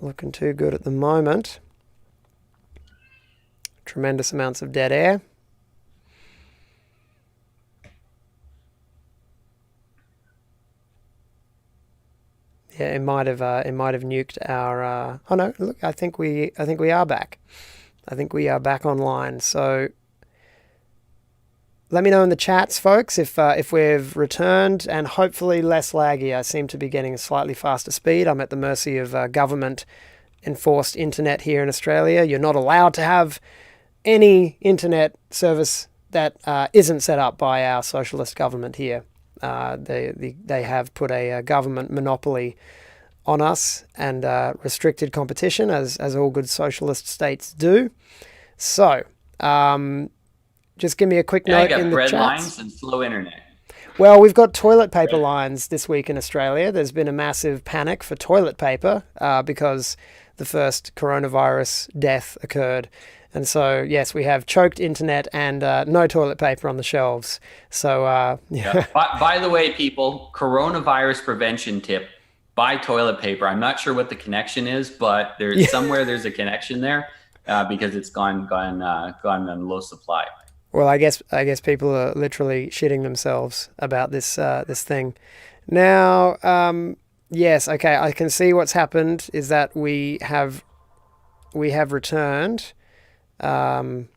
looking too good at the moment. Tremendous amounts of dead air. Yeah, it might have nuked our. Oh no! Look, I think we are back. I think we are back online. So let me know in the chats, folks, if we've returned, and hopefully less laggy. I seem to be getting a slightly faster speed. I'm at the mercy of government enforced internet here in Australia. You're not allowed to have any internet service that isn't set up by our socialist government here. They have put a government monopoly on us and restricted competition, as all good socialist states do. So, just give me a quick note in the red chats. lines and slow internet. Well, we've got toilet paper lines this week in Australia. There's been a massive panic for toilet paper because the first coronavirus death occurred. And so, yes, we have choked internet and no toilet paper on the shelves. So, yeah. By the way, people, coronavirus prevention tip: buy toilet paper. I'm not sure what the connection is, but there's somewhere there's a connection there because it's gone on low supply. Well, I guess people are literally shitting themselves about this thing. Now, yes, okay, I can see what's happened is that we have returned to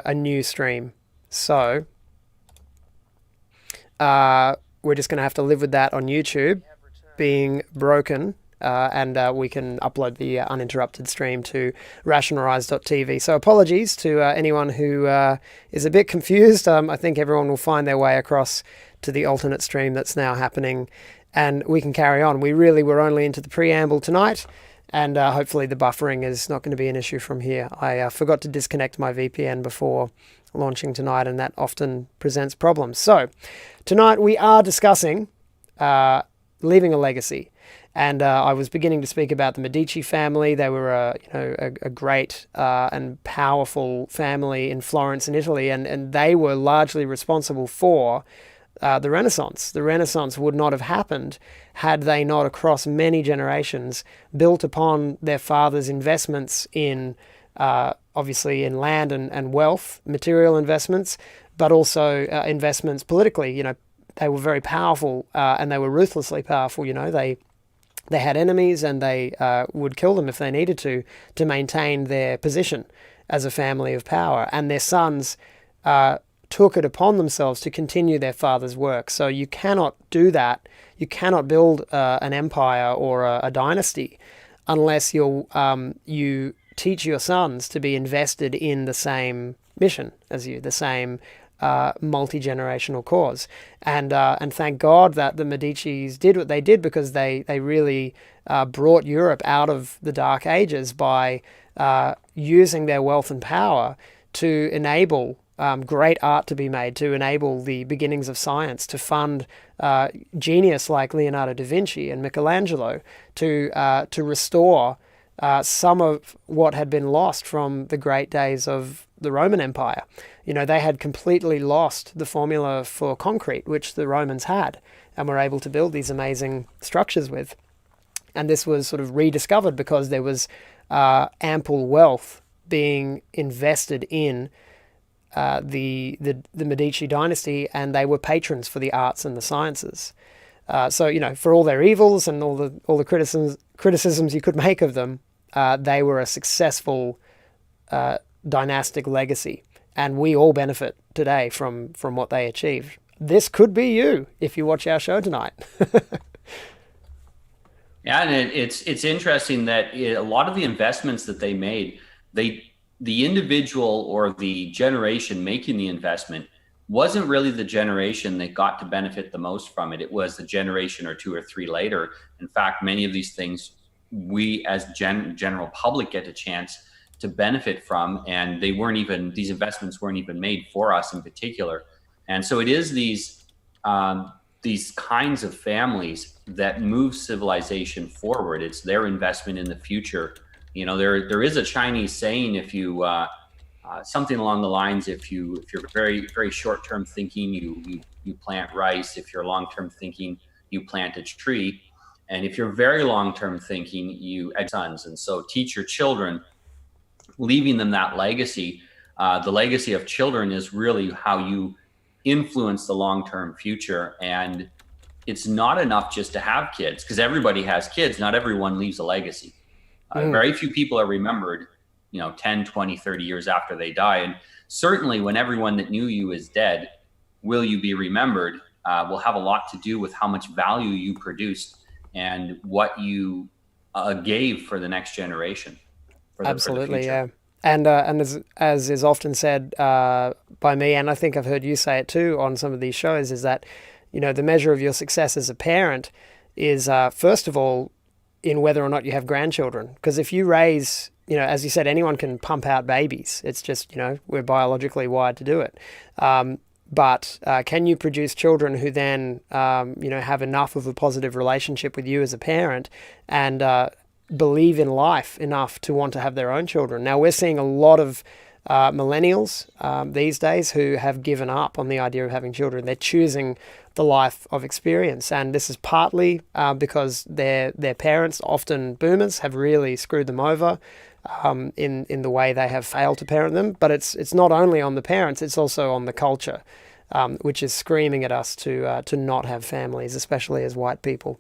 a new stream. So we're just going to have to live with that on YouTube being broken. And we can upload the uninterrupted stream to rationalrise.tv. So apologies to anyone who is a bit confused. I think everyone will find their way across to the alternate stream that's now happening, and we can carry on. We really were only into the preamble tonight, and hopefully the buffering is not going to be an issue from here. I forgot to disconnect my VPN before launching tonight, and that often presents problems. So tonight we are discussing leaving a legacy. And I was beginning to speak about the Medici family. They were a great and powerful family in Florence in Italy, and they were largely responsible for the Renaissance. The Renaissance would not have happened had they not, across many generations, built upon their father's investments in, obviously, in land and wealth, material investments, but also investments politically. They were very powerful, and they were ruthlessly powerful. They had enemies, and they would kill them if they needed to maintain their position as a family of power. And their sons took it upon themselves to continue their father's work. So you cannot do that. You cannot build an empire or a dynasty unless you teach your sons to be invested in the same mission as you, the same multi-generational cause. And thank God that the Medicis did what they did, because they really brought Europe out of the Dark Ages by using their wealth and power to enable great art to be made, to enable the beginnings of science, to fund genius like Leonardo da Vinci and Michelangelo, to restore some of what had been lost from the great days of the Roman Empire. They had completely lost the formula for concrete, which the Romans had, and were able to build these amazing structures with. And this was sort of rediscovered because there was ample wealth being invested in the Medici dynasty, and they were patrons for the arts and the sciences. So, for all their evils and all the criticisms you could make of them, they were a successful dynastic legacy. And we all benefit today from what they achieved. This could be you if you watch our show tonight. Yeah, and it's interesting that a lot of the investments that they made, the individual or the generation making the investment wasn't really the generation that got to benefit the most from it. It was the generation or two or three later. In fact, many of these things we as general public get a chance to benefit from, and these investments weren't even made for us in particular. And so it is these kinds of families that move civilization forward. It's their investment in the future. There is a Chinese saying, if you something along the lines, if you're very, very short-term thinking, you plant rice. If you're long-term thinking, you plant a tree. And if you're very long-term thinking, you sons, and so teach your children, leaving them that legacy. The legacy of children is really how you influence the long-term future. And it's not enough just to have kids, because everybody has kids. Not everyone leaves a legacy. Mm, Very few people are remembered, 10, 20, 30 years after they die. And certainly when everyone that knew you is dead, will you be remembered? Will have a lot to do with how much value you produced and what you gave for the next generation, for the absolutely, future. yeah. And as is often said by me, and I think I've heard you say it too on some of these shows, is that the measure of your success as a parent is first of all in whether or not you have grandchildren. Because if you raise, as you said, anyone can pump out babies. It's just, we're biologically wired to do it. But can you produce children who then, have enough of a positive relationship with you as a parent and believe in life enough to want to have their own children? Now, we're seeing a lot of millennials these days who have given up on the idea of having children. They're choosing the life of experience, and this is partly because their parents, often boomers, have really screwed them over in the way they have failed to parent them. But it's not only on the parents; it's also on the culture, which is screaming at us to not have families, especially as white people.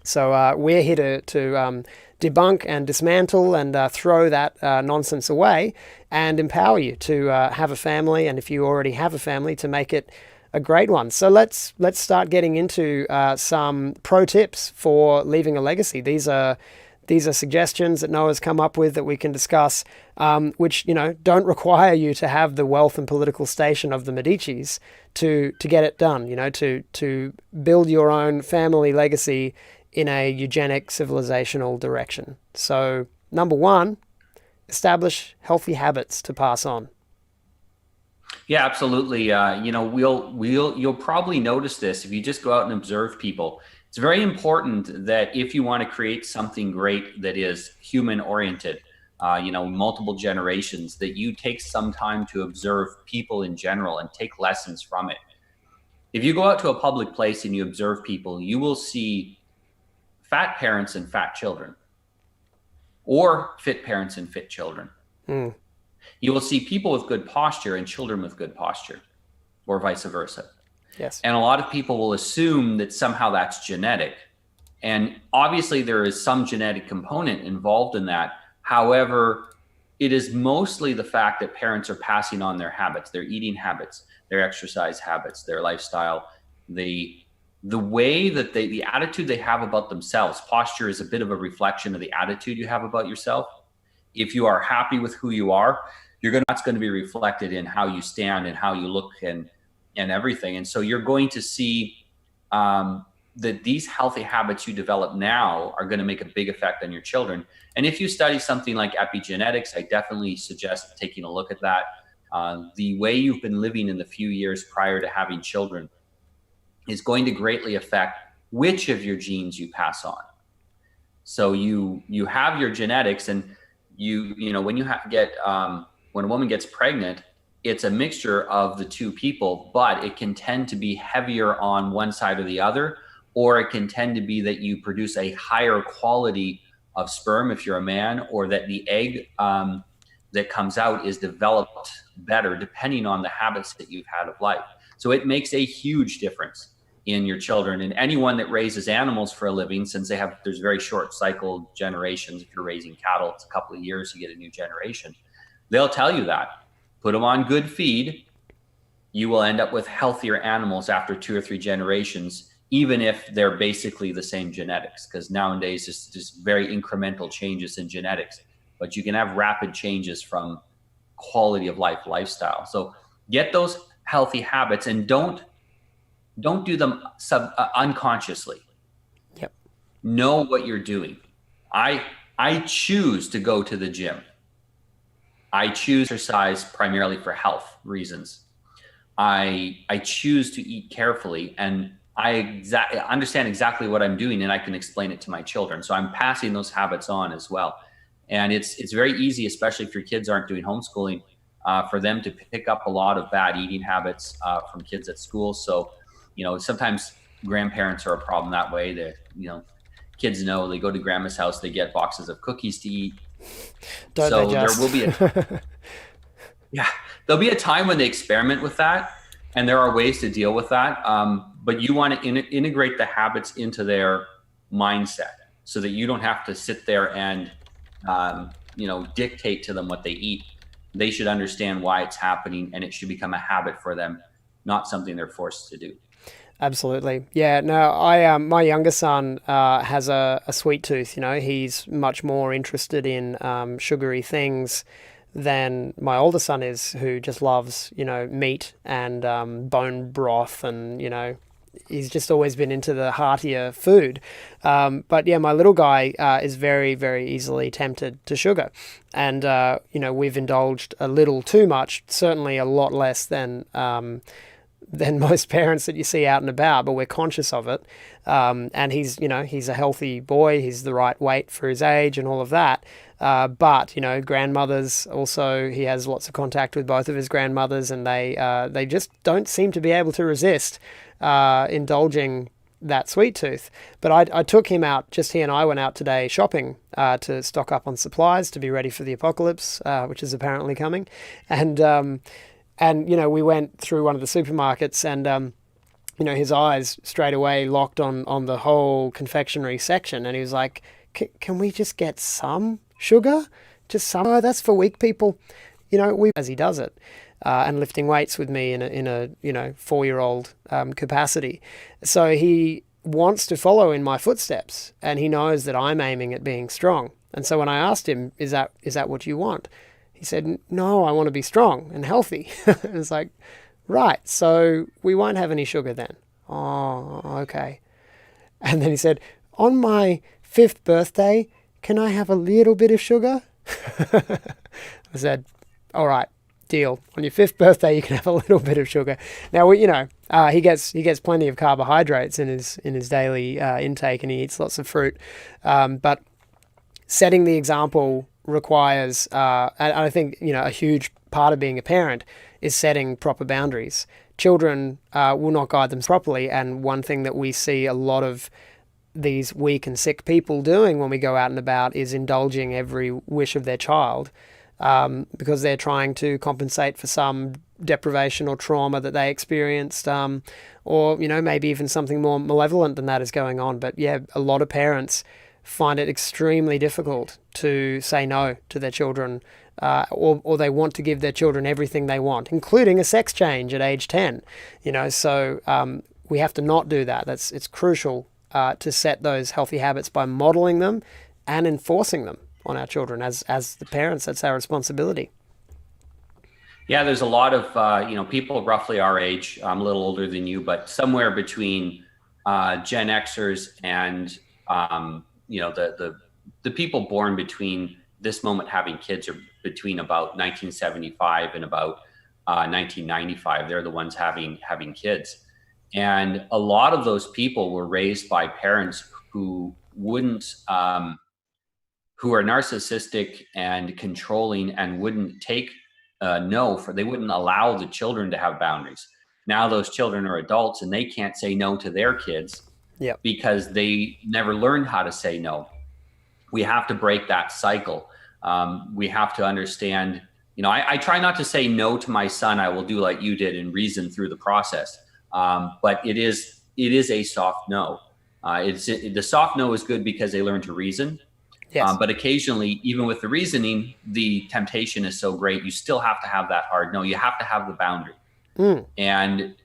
So we're here to debunk and dismantle and throw that nonsense away and empower you to have a family, and if you already have a family, to make it a great one. So let's start getting into some pro tips for leaving a legacy. These are suggestions that Noah's come up with that we can discuss, which don't require you to have the wealth and political station of the Medicis to get it done. To build your own family legacy in a eugenic civilizational direction. So, number one, establish healthy habits to pass on. Yeah, absolutely. You'll probably notice this if you just go out and observe people. It's very important that if you want to create something great that is human oriented, multiple generations, that you take some time to observe people in general and take lessons from it. If you go out to a public place and you observe people, you will see fat parents and fat children, or fit parents and fit children. Mm, You will see people with good posture and children with good posture, or vice versa. yes. And a lot of people will assume that somehow that's genetic. And obviously, there is some genetic component involved in that. However, it is mostly the fact that parents are passing on their habits, their eating habits, their exercise habits, their lifestyle, the way that the attitude they have about themselves. Posture is a bit of a reflection of the attitude you have about yourself. If you are happy with who you are, that's going to be reflected in how you stand and how you look and everything. And so you're going to see that these healthy habits you develop now are going to make a big effect on your children. And if you study something like epigenetics, I definitely suggest taking a look at that. The way you've been living in the few years prior to having children is going to greatly affect which of your genes you pass on. So you have your genetics, and when a woman gets pregnant, it's a mixture of the two people, but it can tend to be heavier on one side or the other, or it can tend to be that you produce a higher quality of sperm if you're a man, or that the egg that comes out is developed better depending on the habits that you've had of life. So it makes a huge difference in your children. And anyone that raises animals for a living, since there's very short cycle generations. If you're raising cattle, it's a couple of years you get a new generation. They'll tell you that. Put them on good feed, you will end up with healthier animals after 2 or 3 generations, even if they're basically the same genetics, because nowadays it's just very incremental changes in genetics, but you can have rapid changes from quality of life, lifestyle. So get those healthy habits, and don't do them unconsciously. Yep. Know what you're doing. I choose to go to the gym. I choose exercise primarily for health reasons. I choose to eat carefully, and I understand exactly what I'm doing, and I can explain it to my children. So I'm passing those habits on as well. And it's very easy, especially if your kids aren't doing homeschooling, for them to pick up a lot of bad eating habits from kids at school. So, sometimes grandparents are a problem that way. kids know they go to grandma's house, they get boxes of cookies to eat. Don't they So there will just? be a yeah, there'll be a time when they experiment with that, and there are ways to deal with that. But you want to integrate the habits into their mindset so that you don't have to sit there and dictate to them what they eat. They should understand why it's happening, and it should become a habit for them, not something they're forced to do. Absolutely. Yeah, no, I my younger son has a sweet tooth, you know. He's much more interested in sugary things than my older son is, who just loves, you know, meat and bone broth, and, you know, he's just always been into the heartier food. But yeah, my little guy is very, very easily tempted to sugar. And, you know, we've indulged a little too much, certainly a lot less than most parents that you see out and about, but we're conscious of it. And he's, you know, he's a healthy boy. He's the right weight for his age and all of that. But, you know, grandmothers also, he has lots of contact with both of his grandmothers, and they just don't seem to be able to resist indulging that sweet tooth. But I took him out, just he and I went out today shopping to stock up on supplies to be ready for the apocalypse, which is apparently coming. And you know, we went through one of the supermarkets, and you know, his eyes straight away locked on the whole confectionery section, and he was like, "Can we just get some sugar? Just some? Oh, that's for weak people." You know, we as he does it, and lifting weights with me in a you know 4-year-old capacity, so he wants to follow in my footsteps, and he knows that I'm aiming at being strong. And so when I asked him, "Is that what you want?" He said, "No, I want to be strong and healthy." It's like, right, so we won't have any sugar then. Oh, okay. And then he said, "On my 5th birthday, can I have a little bit of sugar?" I said, "All right, deal. On your 5th birthday, you can have a little bit of sugar." Now, you know, he gets plenty of carbohydrates in his daily intake, and he eats lots of fruit. But setting the example requires, and I think, you know, a huge part of being a parent is setting proper boundaries. Children will not guide them properly, and one thing that we see a lot of these weak and sick people doing when we go out and about is indulging every wish of their child, because they're trying to compensate for some deprivation or trauma that they experienced, or, you know, maybe even something more malevolent than that is going on. But yeah, a lot of parents find it extremely difficult to say no to their children, or they want to give their children everything they want, including a sex change at age 10. You know, so we have to not do that. It's crucial to set those healthy habits by modeling them and enforcing them on our children as the parents. That's our responsibility. Yeah, there's a lot of people roughly our age. I'm a little older than you, but somewhere between Gen Xers and the people born between this moment having kids are between about 1975 and about 1995. They're the ones having kids, and a lot of those people were raised by parents who wouldn't who are narcissistic and controlling and wouldn't take no for they wouldn't allow the children to have boundaries. Now those children are adults and they can't say no to their kids Yep. because they never learned how to say no. We have to break that cycle. We have to understand, I try not to say no to my son. I will do like you did and reason through the process. But it is a soft no. The soft no is good because they learn to reason. Yes. But occasionally, even with the reasoning, the temptation is so great, you still have to have that hard no. You have to have the boundary. Mm. And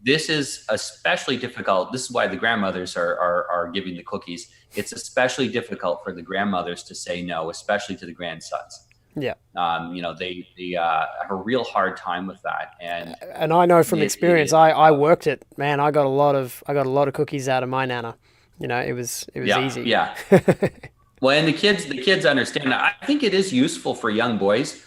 this is especially difficult. This is why the grandmothers are giving the cookies. It's especially difficult for the grandmothers to say no, especially to the grandsons. Yeah. They have a real hard time with that. And I know from experience, I worked it. Man, I got a lot of cookies out of my nana. You know, it was easy. Yeah. Well, and the kids understand that. I think it is useful for young boys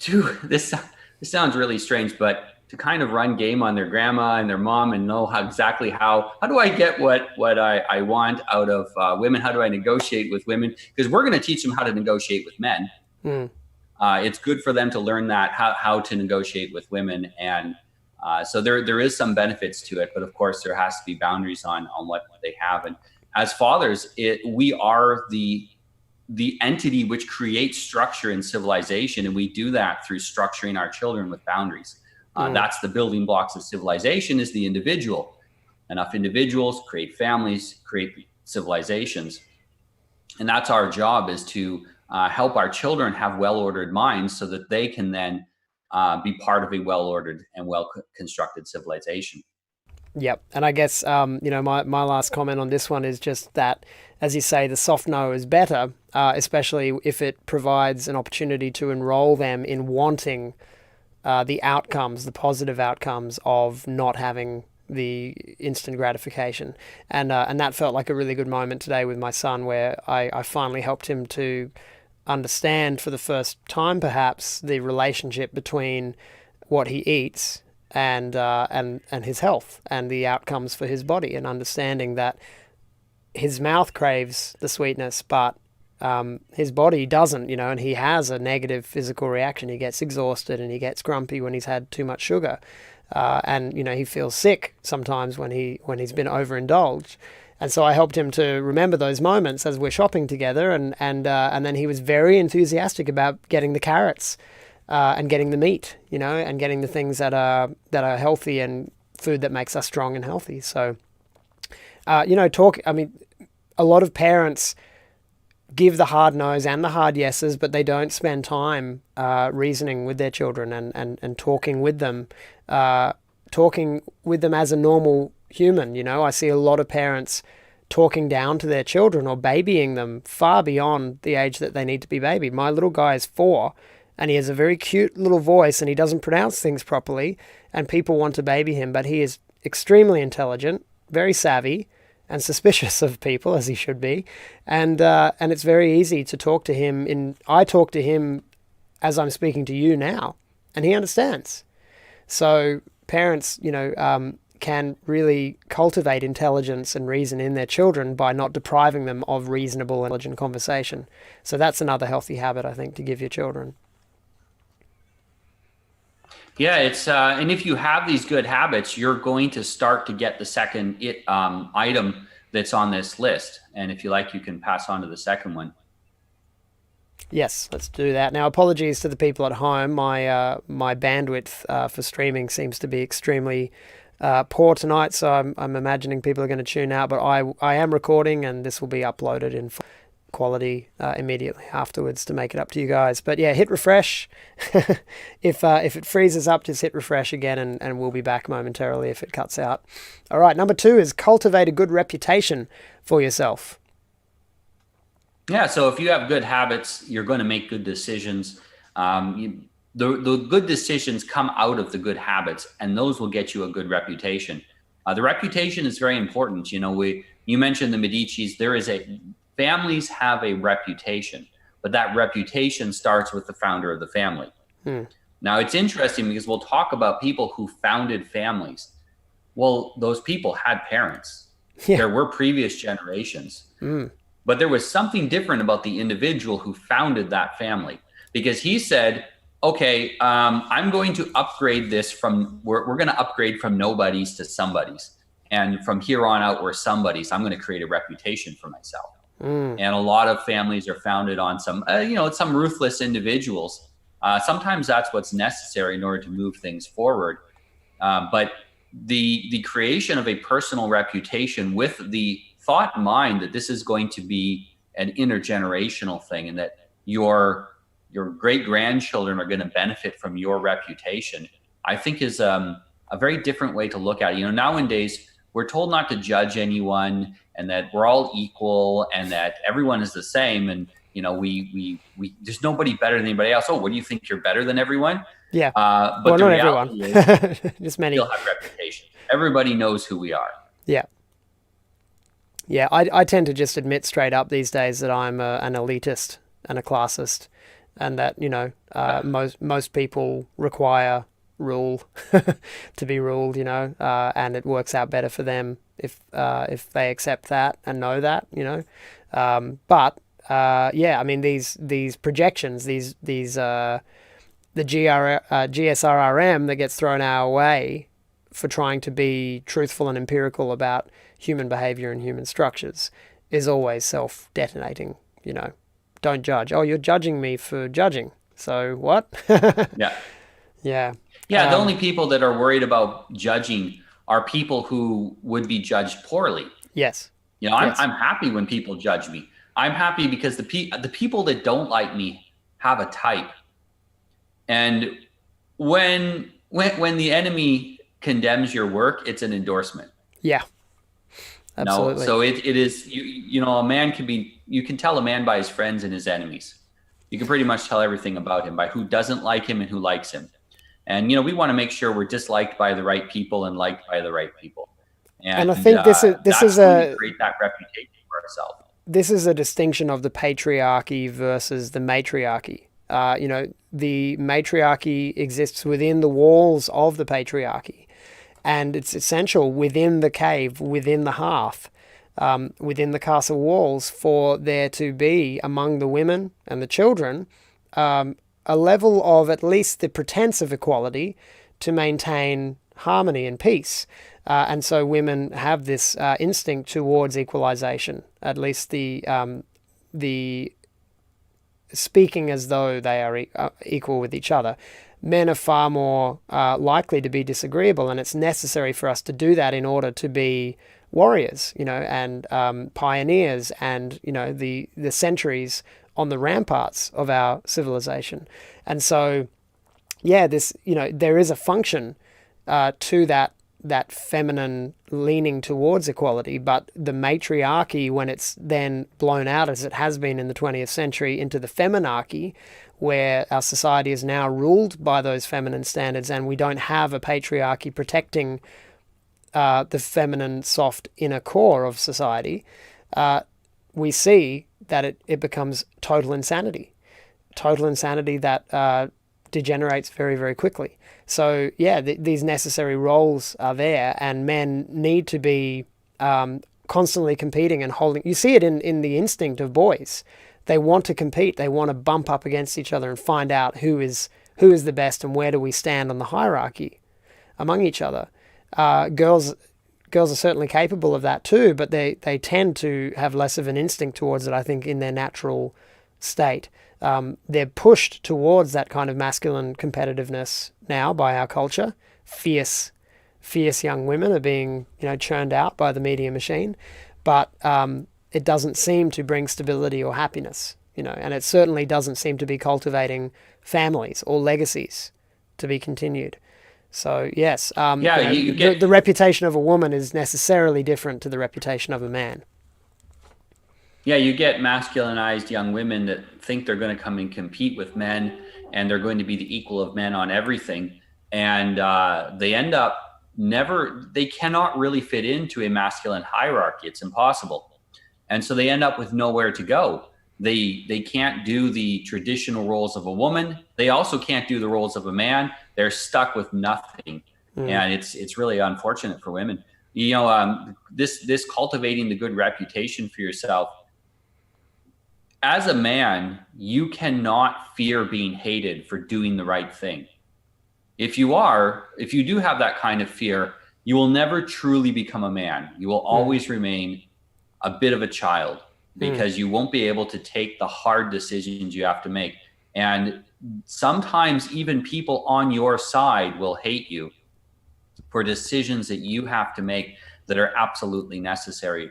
to this sounds really strange, but to kind of run game on their grandma and their mom and know exactly how do I get what I want out of women? How do I negotiate with women? Because we're going to teach them how to negotiate with men. Mm. It's good for them to learn that how to negotiate with women, and so there is some benefits to it. But of course, there has to be boundaries on what they have. And as fathers, we are the entity which creates structure in civilization, and we do that through structuring our children with boundaries. That's the building blocks of civilization, is the individual. Enough individuals create families, create civilizations, and that's our job, is to help our children have well-ordered minds so that they can then be part of a well-ordered and well-constructed civilization. Yep. And I guess, my last comment on this one is just that, as you say, the soft no is better, especially if it provides an opportunity to enroll them in wanting the outcomes, the positive outcomes of not having the instant gratification. And that felt like a really good moment today with my son, where I finally helped him to understand for the first time, perhaps, the relationship between what he eats and his health and the outcomes for his body, and understanding that his mouth craves the sweetness, but his body doesn't, and he has a negative physical reaction. He gets exhausted and he gets grumpy when he's had too much sugar, and he feels sick sometimes when he's been overindulged. And so I helped him to remember those moments as we're shopping together, and then he was very enthusiastic about getting the carrots and getting the meat, and getting the things that are healthy and food that makes us strong and healthy. So, talk. I mean, a lot of parents give the hard no's and the hard yeses, but they don't spend time reasoning with their children and talking with them as a normal human. I see a lot of parents talking down to their children or babying them far beyond the age that they need to be babied. My little guy is 4, and he has a very cute little voice, and he doesn't pronounce things properly, and people want to baby him, but he is extremely intelligent, very savvy, and suspicious of people, as he should be. And it's very easy to talk to him. I talk to him as I'm speaking to you now, and he understands. So parents, can really cultivate intelligence and reason in their children by not depriving them of reasonable, intelligent conversation. So that's another healthy habit, I think, to give your children. Yeah, it's and if you have these good habits, you're going to start to get the second item that's on this list. And if you like, you can pass on to the second one. Yes, let's do that. Now, apologies to the people at home. My bandwidth for streaming seems to be extremely poor tonight, so I'm imagining people are going to tune out. But I am recording, and this will be uploaded in quality immediately afterwards to make it up to you guys. But yeah, hit refresh. If it freezes up, just hit refresh again, and we'll be back momentarily if it cuts out. All right, number 2 is cultivate a good reputation for yourself. Yeah, so if you have good habits, you're going to make good decisions. The good decisions come out of the good habits, and those will get you a good reputation. The reputation is very important. You mentioned the Medicis. Families have a reputation, but that reputation starts with the founder of the family. Now, it's interesting because we'll talk about people who founded families. Well, those people had parents. Yeah. There were previous generations. But there was something different about the individual who founded that family, because he said, okay, I'm going to upgrade this we're going to upgrade from nobodies to somebodies. And from here on out, we're somebodies. I'm going to create a reputation for myself. And a lot of families are founded on some ruthless individuals. Sometimes that's what's necessary in order to move things forward. But the creation of a personal reputation with the thought in mind that this is going to be an intergenerational thing, and that your great grandchildren are going to benefit from your reputation, I think is a very different way to look at it. Nowadays we're told not to judge anyone, and that we're all equal, and that everyone is the same, and we there's nobody better than anybody else. Oh, what do you think, you're better than everyone? Yeah, but well, the not reality everyone. is just many. We'll have reputation. Everybody knows who we are. Yeah, I tend to just admit straight up these days that I'm an elitist and a classist, and that most people require rule to be ruled, and it works out better for them if they accept that and know that, But I mean, these projections, the GSRRM that gets thrown our way for trying to be truthful and empirical about human behavior and human structures is always self-detonating. You know, don't judge. Oh, you're judging me for judging. So what? Yeah. Yeah. Yeah, the only people that are worried about judging are people who would be judged poorly. Yes. You know, I'm Yes. I'm happy when people judge me. I'm happy because the people that don't like me have a type. And when the enemy condemns your work, it's an endorsement. Yeah. No, Absolutely. so it is you know a man can be you can tell a man by his friends and his enemies. You can pretty much tell everything about him by who doesn't like him and who likes him. And you know we want to make sure we're disliked by the right people and liked by the right people. And I And think that's when we create that reputation for ourselves. this is a distinction of the patriarchy versus the matriarchy. You know, the matriarchy exists within the walls of the patriarchy, and it's essential within the cave, within the hearth, within the castle walls, for there to be among the women and the children a level of at least the pretense of equality to maintain harmony and peace. And so women have this instinct towards equalization, at least the speaking as though they are equal with each other. Men are far more likely to be disagreeable, and it's necessary for us to do that in order to be warriors, you know, and pioneers, and you know the sentries on the ramparts of our civilization. And so, yeah, this you know there is a function to that feminine leaning towards equality, but the matriarchy, when it's then blown out as it has been in the 20th century into the feminarchy, where our society is now ruled by those feminine standards, and we don't have a patriarchy protecting the feminine, soft inner core of society, we see that it becomes total insanity. Total insanity that degenerates very, very quickly. So, yeah, these necessary roles are there, and men need to be constantly competing and holding. You see it in the instinct of boys. They want to compete. They want to bump up against each other and find out who is the best and where do we stand on the hierarchy among each other. Girls are certainly capable of that too, but they tend to have less of an instinct towards it, I think, in their natural state. They're pushed towards that kind of masculine competitiveness now by our culture. Fierce young women are being, you know, churned out by the media machine, but it doesn't seem to bring stability or happiness, you know, and it certainly doesn't seem to be cultivating families or legacies to be continued. So yes, Yeah, you know, you get the reputation of a woman is necessarily different to the reputation of a man. Yeah, you get masculinized young women that think they're going to come and compete with men and they're going to be the equal of men on everything. And they end up they cannot really fit into a masculine hierarchy. It's impossible. And so they end up with nowhere to go. They can't do the traditional roles of a woman. They also can't do the roles of a man. They're stuck with nothing. Mm. And it's really unfortunate for women. You know, this cultivating the good reputation for yourself, as a man, you cannot fear being hated for doing the right thing. If you do have that kind of fear, you will never truly become a man. You will Mm. always remain a bit of a child Mm. because you won't be able to take the hard decisions you have to make. And sometimes even people on your side will hate you for decisions that you have to make that are absolutely necessary.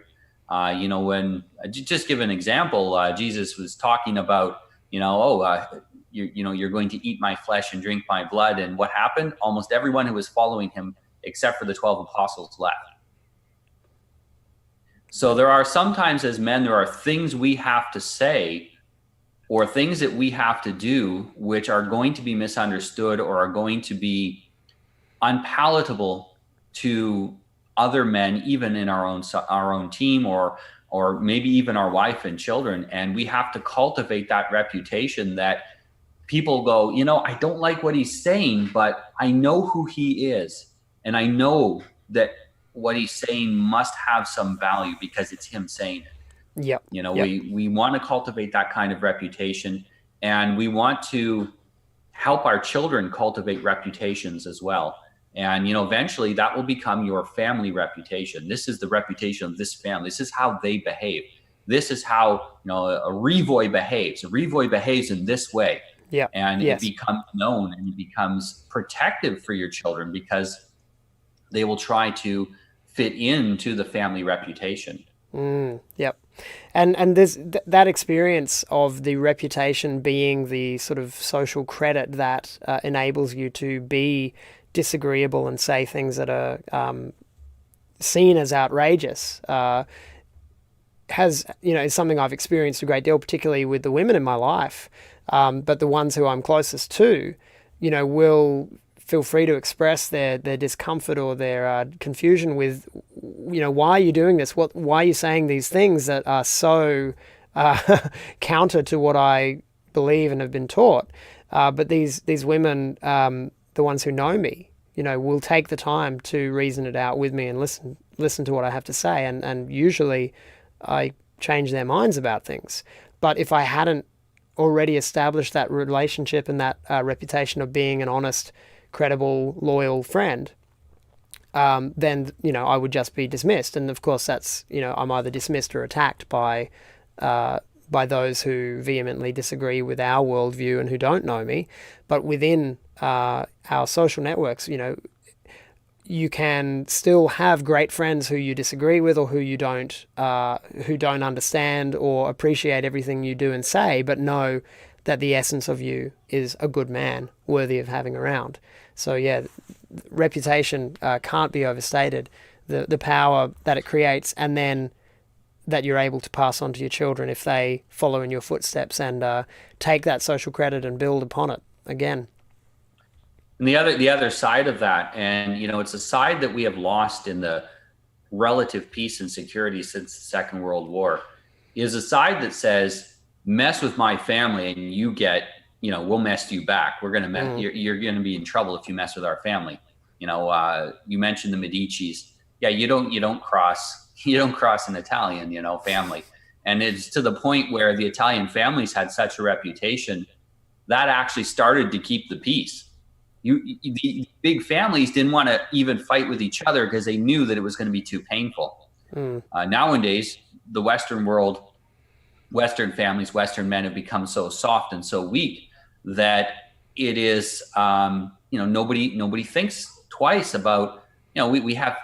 You know, when just give an example, Jesus was talking about, you know, you're going to eat my flesh and drink my blood. And what happened? Almost everyone who was following him, except for the 12 apostles, left. So there are sometimes as men, there are things we have to say or things that we have to do, which are going to be misunderstood or are going to be unpalatable to other men, even in our own team, or maybe even our wife and children. And we have to cultivate that reputation that people go, you know, I don't like what he's saying, but I know who he is, and I know that what he's saying must have some value because it's him saying it. Yep. You know, Yep. we want to cultivate that kind of reputation, and we want to help our children cultivate reputations as well. And, you know, eventually that will become your family reputation. This is the reputation of this family. This is how they behave. this is how, a Revoy behaves. A Revoy behaves in this way. Yeah. And it Yes. becomes known, and it becomes protective for your children because they will try to fit into the family reputation. Yep. And there's that experience of the reputation being the sort of social credit that enables you to be disagreeable and say things that are seen as outrageous. Has, is something I've experienced a great deal, particularly with the women in my life. But the ones who I'm closest to, will feel free to express their discomfort or their confusion with, why are you doing this? Why are you saying these things that are so counter to what I believe and have been taught? But these women, the ones who know me, will take the time to reason it out with me and listen to what I have to say, and usually I change their minds about things. But if I hadn't already established that relationship and that reputation of being an honest, credible, loyal friend, then I would just be dismissed. And of course, that's I'm either dismissed or attacked by those who vehemently disagree with our worldview and who don't know me. But within our social networks, you can still have great friends who you disagree with or who don't understand or appreciate everything you do and say, but know that the essence of you is a good man worthy of having around. So yeah, reputation can't be overstated. The power that it creates, and then that you're able to pass on to your children if they follow in your footsteps and take that social credit and build upon it again. And the other side of that, and it's a side that we have lost in the relative peace and security since the Second World War, is a side that says, mess with my family and you get, we'll mess you back. We're going to mess, you're going to be in trouble if you mess with our family. You mentioned the Medicis. Yeah, you don't cross an Italian, family. And it's to the point where the Italian families had such a reputation that actually started to keep the peace. The big families didn't want to even fight with each other because they knew that it was going to be too painful. Nowadays, the Western world, Western families, Western men have become so soft and so weak that it is, nobody thinks twice about, we have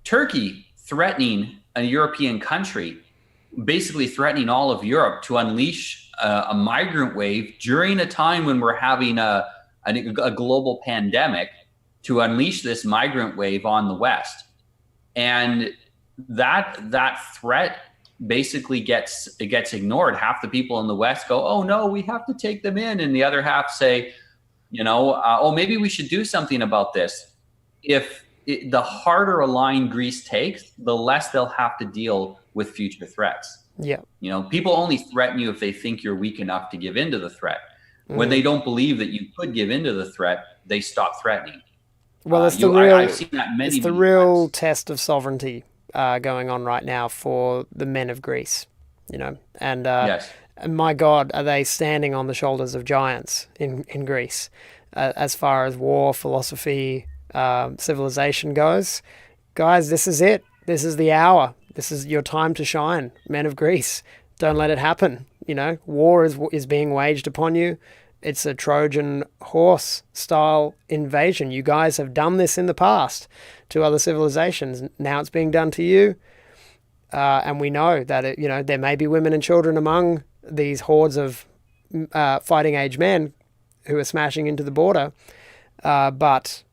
Turkey threatening a European country, basically threatening all of Europe to unleash a migrant wave during a time when we're having a global pandemic, to unleash this migrant wave on the West. And that threat basically gets ignored. Half the people in the West go, oh no, we have to take them in. And the other half say, oh, maybe we should do something about this. The harder a line Greece takes, the less they'll have to deal with future threats. Yeah. People only threaten you if they think you're weak enough to give in to the threat. When they don't believe that you could give in to the threat, they stop threatening. Well, it's I've seen that many real times. test of sovereignty going on right now for the men of Greece, and Yes. and my God, are they standing on the shoulders of giants in Greece, as far as war, philosophy, civilization goes. Guys, this is it. This is the hour. This is your time to shine, men of Greece. Don't let it happen. War is being waged upon you. It's a Trojan horse style invasion. You guys have done this in the past to other civilizations. Now it's being done to you. And we know that there may be women and children among these hordes of fighting age men who are smashing into the border. But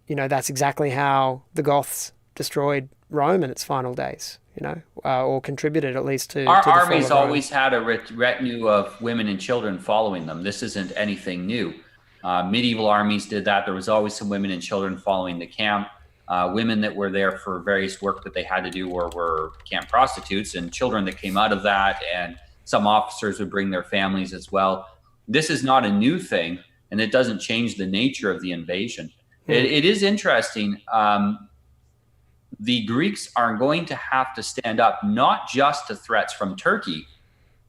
that's exactly how the Goths destroyed Rome in its final days. Or contributed at least to Our to the fall armies of Rome. always had a retinue of women and children following them. This isn't anything new. Medieval armies did that. There was always some women and children following the camp. Women that were there for various work that they had to do were camp prostitutes, and children that came out of that, and some officers would bring their families as well. This is not a new thing, and it doesn't change the nature of the invasion. It is interesting. The Greeks are going to have to stand up not just to threats from Turkey,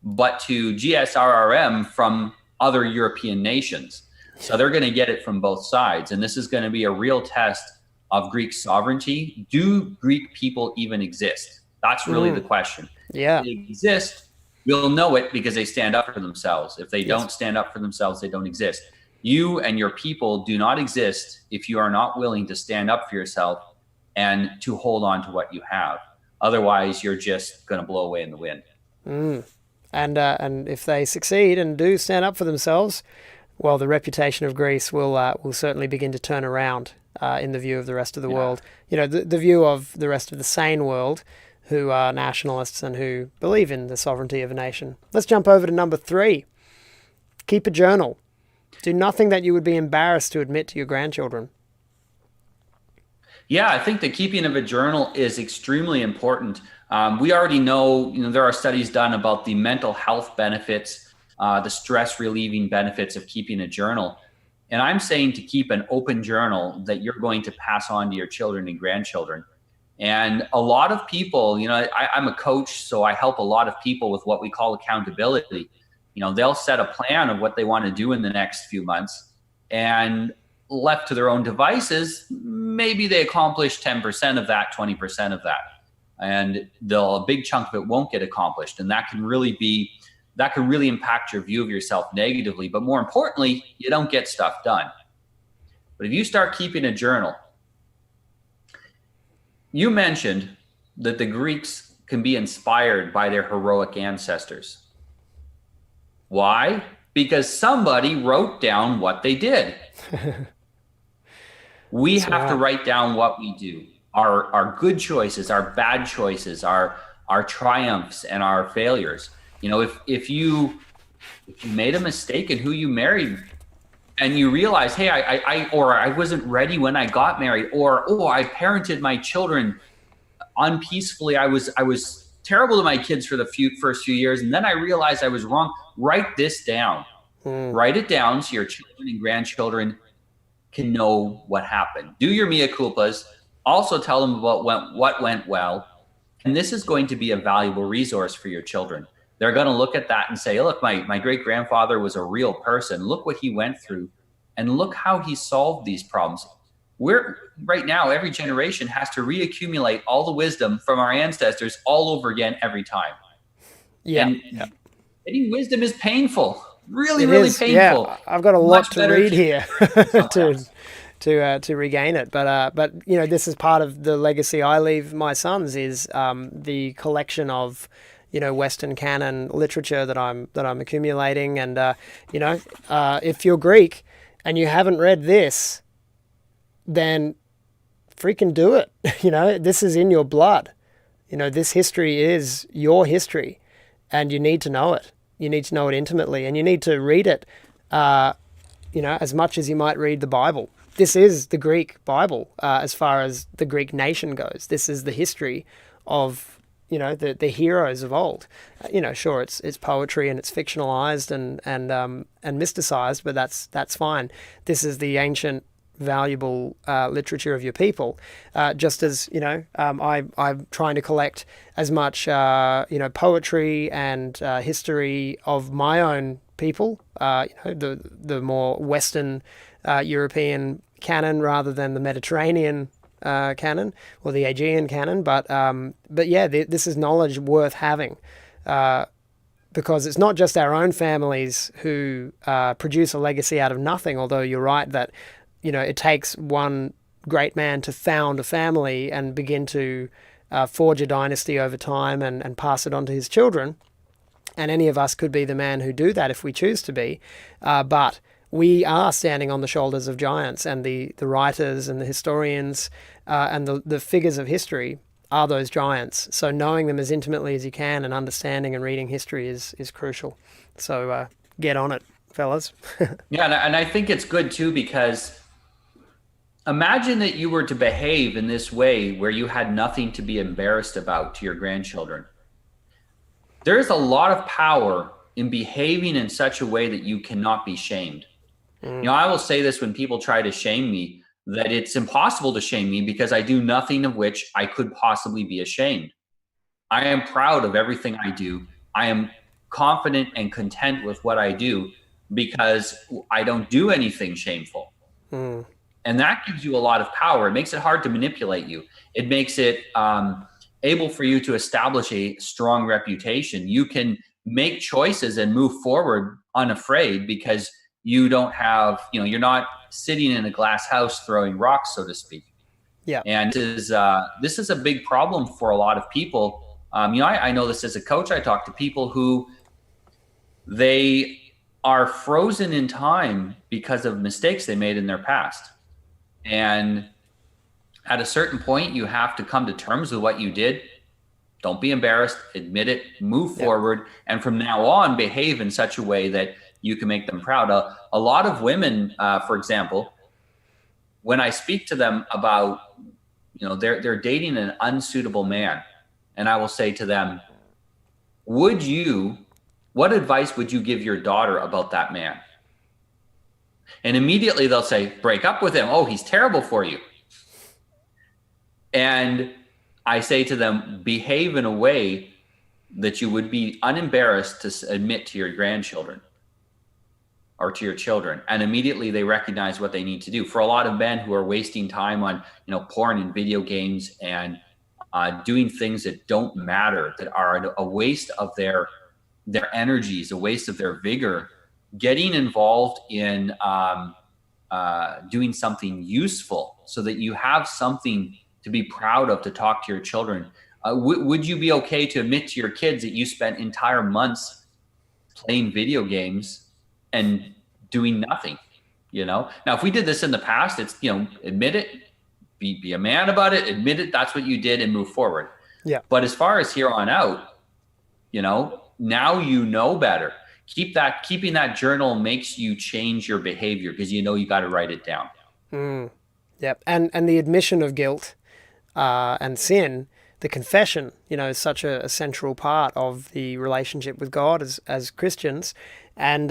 but to GSRRM from other European nations. So they're going to get it from both sides. And this is going to be a real test of Greek sovereignty. Do Greek people even exist? That's really the Mm. question. If Yeah. they exist, we'll know it because they stand up for themselves. If they Yes. don't stand up for themselves, they don't exist. You and your people do not exist if you are not willing to stand up for yourself and to hold on to what you have. Otherwise, you're just going to blow away in the wind. Mm. And if they succeed and do stand up for themselves, well, the reputation of Greece will certainly begin to turn around in the view of the rest of the Yeah. world. You know, the view of the rest of the sane world, who are nationalists and who believe in the sovereignty of a nation. Let's jump over to number 3. Keep a journal. Do nothing that you would be embarrassed to admit to your grandchildren. Yeah, I think the keeping of a journal is extremely important. We already know, there are studies done about the mental health benefits, the stress relieving benefits of keeping a journal. And I'm saying to keep an open journal that you're going to pass on to your children and grandchildren. And a lot of people, I'm a coach, so I help a lot of people with what we call accountability. They'll set a plan of what they want to do in the next few months. And left to their own devices, maybe they accomplish 10% of that, 20% of that. And a big chunk of it won't get accomplished. And that can really impact your view of yourself negatively. But more importantly, you don't get stuff done. But if you start keeping a journal, you mentioned that the Greeks can be inspired by their heroic ancestors. Why? Because somebody wrote down what they did. We That's have to right. write down what we do, our good choices, our bad choices, our triumphs and our failures. If you made a mistake in who you married and you realize, hey, I wasn't ready when I got married, or I parented my children unpeacefully. I was terrible to my kids for the first few years, and then I realized I was wrong. Write this down. Mm. Write it down so your children and grandchildren can know what happened. Do your mea culpas. Also tell them about what went well. And this is going to be a valuable resource for your children. They're going to look at that and say, oh, look, my great grandfather was a real person. Look what he went through and look how he solved these problems. We're right now, every generation has to reaccumulate all the wisdom from our ancestors all over again every time. Yeah. And Yeah. getting wisdom is painful, really, It really is. painful. Yeah. I've got a lot Much to better read to here learn from someone to else. to regain it. But this is part of the legacy I leave my sons is the collection of Western canon literature that I'm accumulating. And if you're Greek and you haven't read this, then freaking do it. This is in your blood. This history is your history, and you need to know it. You need to know it intimately, and you need to read it as much as you might read the Bible. This is the Greek Bible as far as the Greek nation goes. This is the history of the heroes of old. Sure, it's poetry and it's fictionalized and mysticized, but that's fine. This is the ancient valuable literature of your people. Just as I'm trying to collect as much poetry and history of my own people. The more Western European canon rather than the Mediterranean canon or the Aegean canon. But yeah, this is knowledge worth having. Because it's not just our own families who produce a legacy out of nothing, although you're right that it takes one great man to found a family and begin to forge a dynasty over time and pass it on to his children. And any of us could be the man who do that if we choose to be. But we are standing on the shoulders of giants, and the writers and the historians and the figures of history are those giants. So knowing them as intimately as you can and understanding and reading history is crucial. So get on it, fellas. Yeah, and I think it's good too because imagine that you were to behave in this way where you had nothing to be embarrassed about to your grandchildren. There's a lot of power in behaving in such a way that you cannot be shamed. Mm. I will say this when people try to shame me, that it's impossible to shame me because I do nothing of which I could possibly be ashamed. I am proud of everything I do. I am confident and content with what I do because I don't do anything shameful. And that gives you a lot of power. It makes it hard to manipulate you. It makes it able for you to establish a strong reputation. You can make choices and move forward unafraid because you don't have, you're not sitting in a glass house throwing rocks, so to speak. Yeah. And this is a big problem for a lot of people. I know this as a coach. I talk to people who they are frozen in time because of mistakes they made in their past. And at a certain point, you have to come to terms with what you did. Don't be embarrassed, admit it, move forward, and from now on, behave in such a way that you can make them proud. A lot of women, for example, when I speak to them about, they're dating an unsuitable man, and I will say to them, what advice would you give your daughter about that man? And immediately they'll say, break up with him. Oh, he's terrible for you. And I say to them, behave in a way that you would be unembarrassed to admit to your grandchildren or to your children. And immediately they recognize what they need to do. For a lot of men who are wasting time on, porn and video games and doing things that don't matter, that are a waste of their energies, a waste of their vigor, getting involved in doing something useful so that you have something to be proud of to talk to your children. Would you be okay to admit to your kids that you spent entire months playing video games and doing nothing? Now if we did this in the past, it's, admit it, be a man about it, admit it, that's what you did, and move forward. Yeah. But as far as here on out, now you know better. Keeping that journal makes you change your behavior because you got to write it down. Yep. And the admission of guilt and sin, the confession, is such a central part of the relationship with God as Christians. And,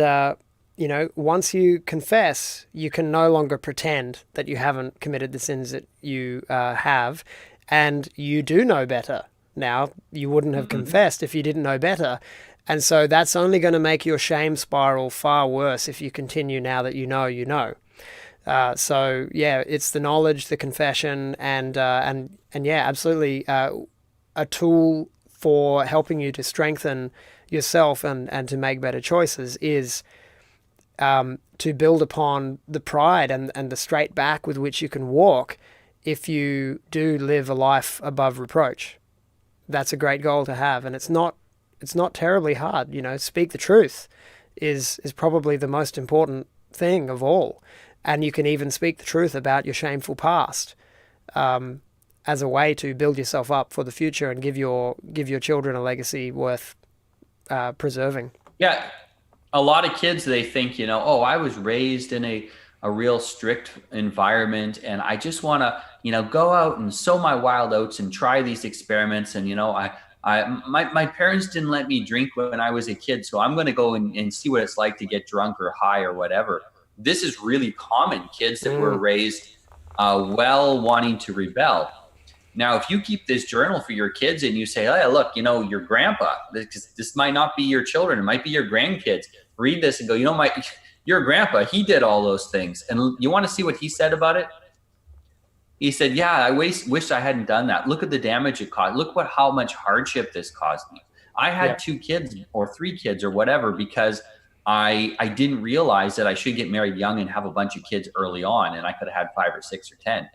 once you confess, you can no longer pretend that you haven't committed the sins that you have, and you do know better. Now, you wouldn't have confessed if you didn't know better. And so that's only going to make your shame spiral far worse if you continue now that you know. So yeah, it's the knowledge, the confession, and yeah, absolutely a tool for helping you to strengthen yourself and to make better choices is to build upon the pride and the straight back with which you can walk if you do live a life above reproach. That's a great goal to have, and it's not terribly hard. Speak the truth is probably the most important thing of all. And you can even speak the truth about your shameful past as a way to build yourself up for the future and give your children a legacy worth preserving. Yeah. A lot of kids, they think, I was raised in a real strict environment and I just want to, go out and sow my wild oats and try these experiments. And, my parents didn't let me drink when I was a kid, so I'm going to go and see what it's like to get drunk or high or whatever. This is really common. Kids that were raised wanting to rebel. Now, if you keep this journal for your kids and you say, hey, look, your grandpa, this might not be your children, it might be your grandkids. Read this and go, your grandpa, he did all those things. And you want to see what he said about it? He said, yeah, I wish I hadn't done that. Look at the damage it caused. Look how much hardship this caused me. I had 2 kids or 3 kids or whatever because I didn't realize that I should get married young and have a bunch of kids early on, and I could have had 5 or 6 or 10.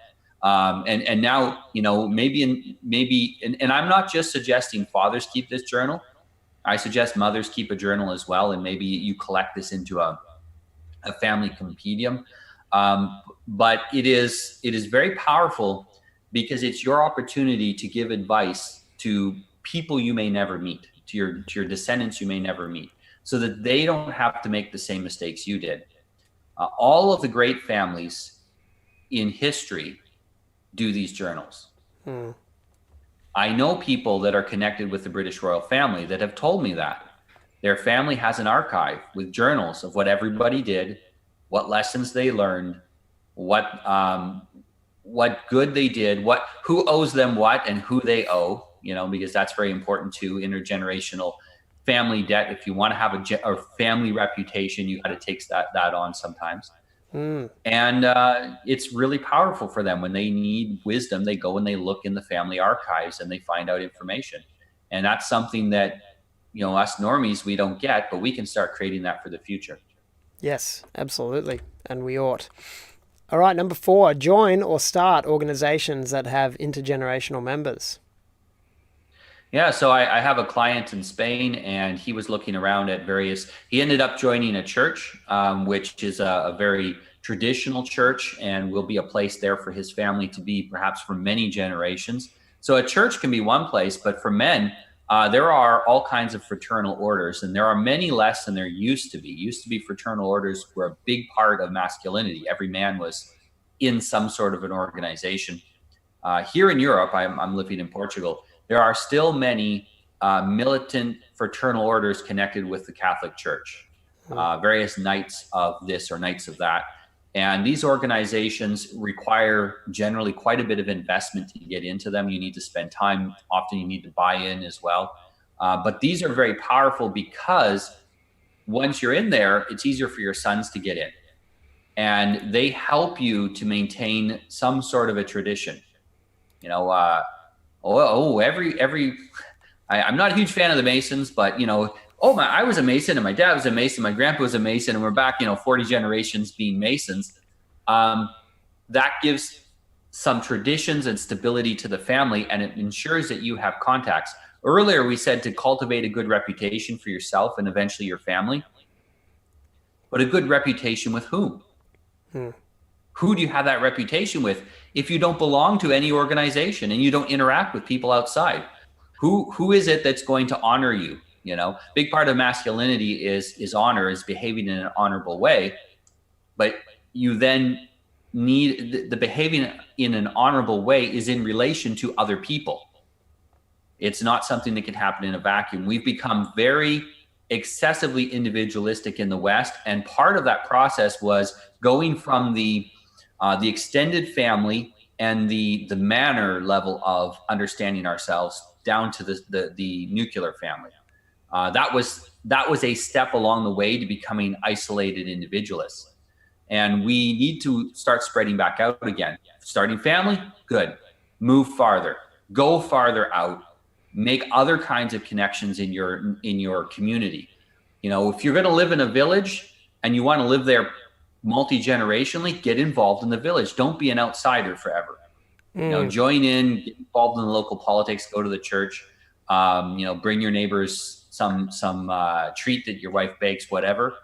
And now, maybe, and I'm not just suggesting fathers keep this journal. I suggest mothers keep a journal as well, and maybe you collect this into a family compendium. But it is very powerful because it's your opportunity to give advice to people you may never meet, to your descendants you may never meet, so that they don't have to make the same mistakes you did. All of the great families in history do these journals. I know people that are connected with the British royal family that have told me that their family has an archive with journals of what everybody did, what lessons they learned, what good they did, who owes them what and who they owe, because that's very important to intergenerational family debt. If you want to have a family reputation, you got to take that on sometimes. Mm. And it's really powerful for them when they need wisdom. They go and they look in the family archives and they find out information. And that's something that, us normies, we don't get, but we can start creating that for the future. Yes, absolutely. And we ought. All right, number 4, join or start organizations that have intergenerational members. Yeah, so I have a client in Spain, and he was looking around at various. He ended up joining a church, which is a very traditional church, and will be a place there for his family to be, perhaps for many generations. So a church can be one place, but for men, there are all kinds of fraternal orders, and there are many less than there used to be. Used to be fraternal orders were a big part of masculinity. Every man was in some sort of an organization. Here in Europe, I'm living in Portugal. There are still many militant fraternal orders connected with the Catholic Church, Mm. various knights of this or knights of that. And these organizations require generally quite a bit of investment to get into them. You need to spend time. Often you need to buy in as well. But these are very powerful because once you're in there, it's easier for your sons to get in. And they help you to maintain some sort of a tradition. You know, every I'm not a huge fan of the Masons, but I was a Mason and my dad was a Mason, my grandpa was a Mason, and we're back 40 generations being Masons. um, that gives some traditions and stability to the family, and it ensures that you have contacts. Earlier we said to cultivate a good reputation for yourself and eventually your family, but a good reputation with whom? Mm. Who do you have that reputation with if you don't belong to any organization and you don't interact with people outside? Who is it that's going to honor you? Big part of masculinity is honor, is behaving in an honorable way. But you then need the behaving in an honorable way is in relation to other people. It's not something that can happen in a vacuum. We've become very excessively individualistic in the West, and part of that process was going from the extended family and the manner level of understanding ourselves down to the nuclear family. That was a step along the way to becoming isolated individualists, and we need to start spreading back out again. Starting family, good. Move farther, go farther out, make other kinds of connections in your community. If you're going to live in a village and you want to live there multi-generationally, get involved in the village. Don't be an outsider forever. Mm. Join in, get involved in the local politics, go to the church, bring your neighbors some treat that your wife bakes, whatever,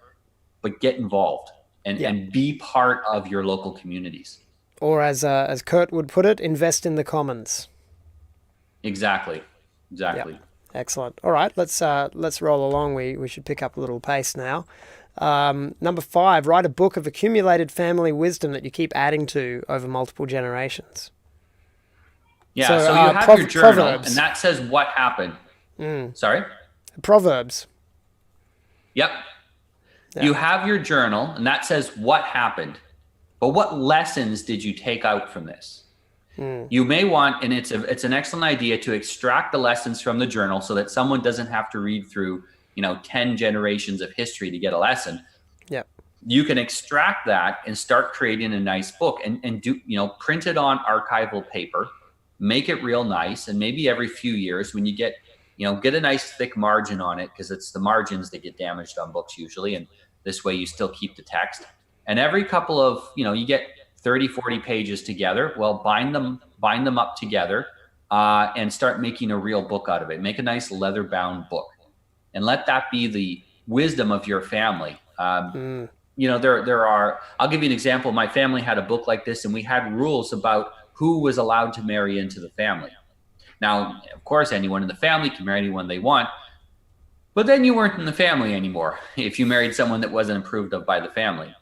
but get involved and, Yeah. and be part of your local communities. Or as Kurt would put it, invest in the commons. Exactly. Yeah. Exactly. Excellent. All right, let's roll along. We should pick up a little pace now. Number 5, write a book of accumulated family wisdom that you keep adding to over multiple generations. Yeah. So you have your journal, and Proverbs. that says what happened. Mm. Sorry? Proverbs. Yep. Yeah. You have your journal, and that says what happened. But what lessons did you take out from this? Mm. You may want, and it's an excellent idea to extract the lessons from the journal so that someone doesn't have to read through 10 generations of history to get a lesson. Yeah. You can extract that and start creating a nice book, and do print it on archival paper, make it real nice, and maybe every few years when you get a nice thick margin on it, because it's the margins that get damaged on books usually, and this way you still keep the text. And every couple of you get 30, 40 pages together. Well, bind them up together, and start making a real book out of it. Make a nice leather bound book, and let that be the wisdom of your family. Mm. There are, I'll give you an example. My family had a book like this, and we had rules about who was allowed to marry into the family. Now, of course, anyone in the family can marry anyone they want, but then you weren't in the family anymore if you married someone that wasn't approved of by the family.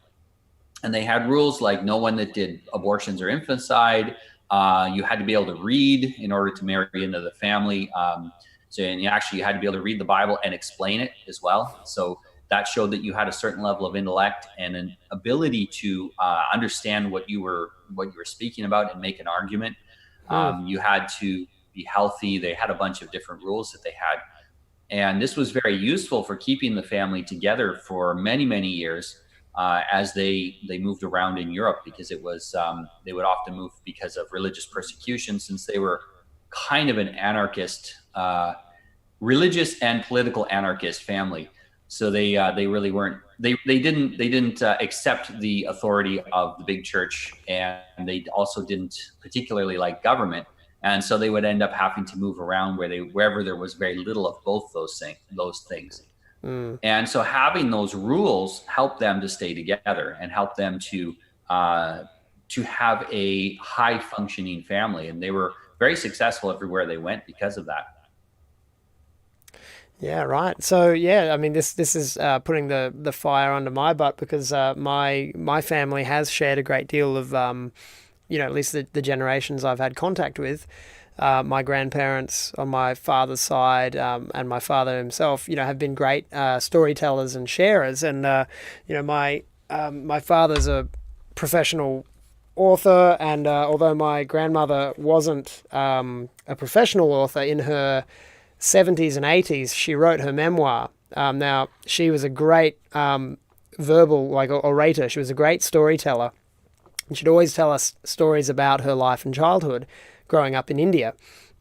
And they had rules like no one that did abortions or infanticide. You had to be able to read in order to marry into the family. And you had to be able to read the Bible and explain it as well. So that showed that you had a certain level of intellect and an ability to understand what you were speaking about and make an argument. You had to be healthy. They had a bunch of different rules that they had. And this was very useful for keeping the family together for many, many years. as they moved around in Europe, because it was they would often move because of religious persecution, since they were kind of an anarchist, religious and political anarchist family. So they really weren't, they didn't accept the authority of the big church, and they also didn't particularly like government, and so they would end up having to move around wherever there was very little of both those things. Mm. And so having those rules helped them to stay together and help them uh, to have a high functioning family, and they were very successful everywhere they went because of that. Yeah, right. So yeah, I mean, this is putting the fire under my butt because my family has shared a great deal of at least the generations I've had contact with. My grandparents on my father's side, and my father himself, have been great storytellers and sharers. And my father's a professional author, and although my grandmother wasn't a professional author, in her 70s and 80s, she wrote her memoir. Now, she was a great verbal, like, orator. She was a great storyteller. And she'd always tell us stories about her life and childhood growing up in India.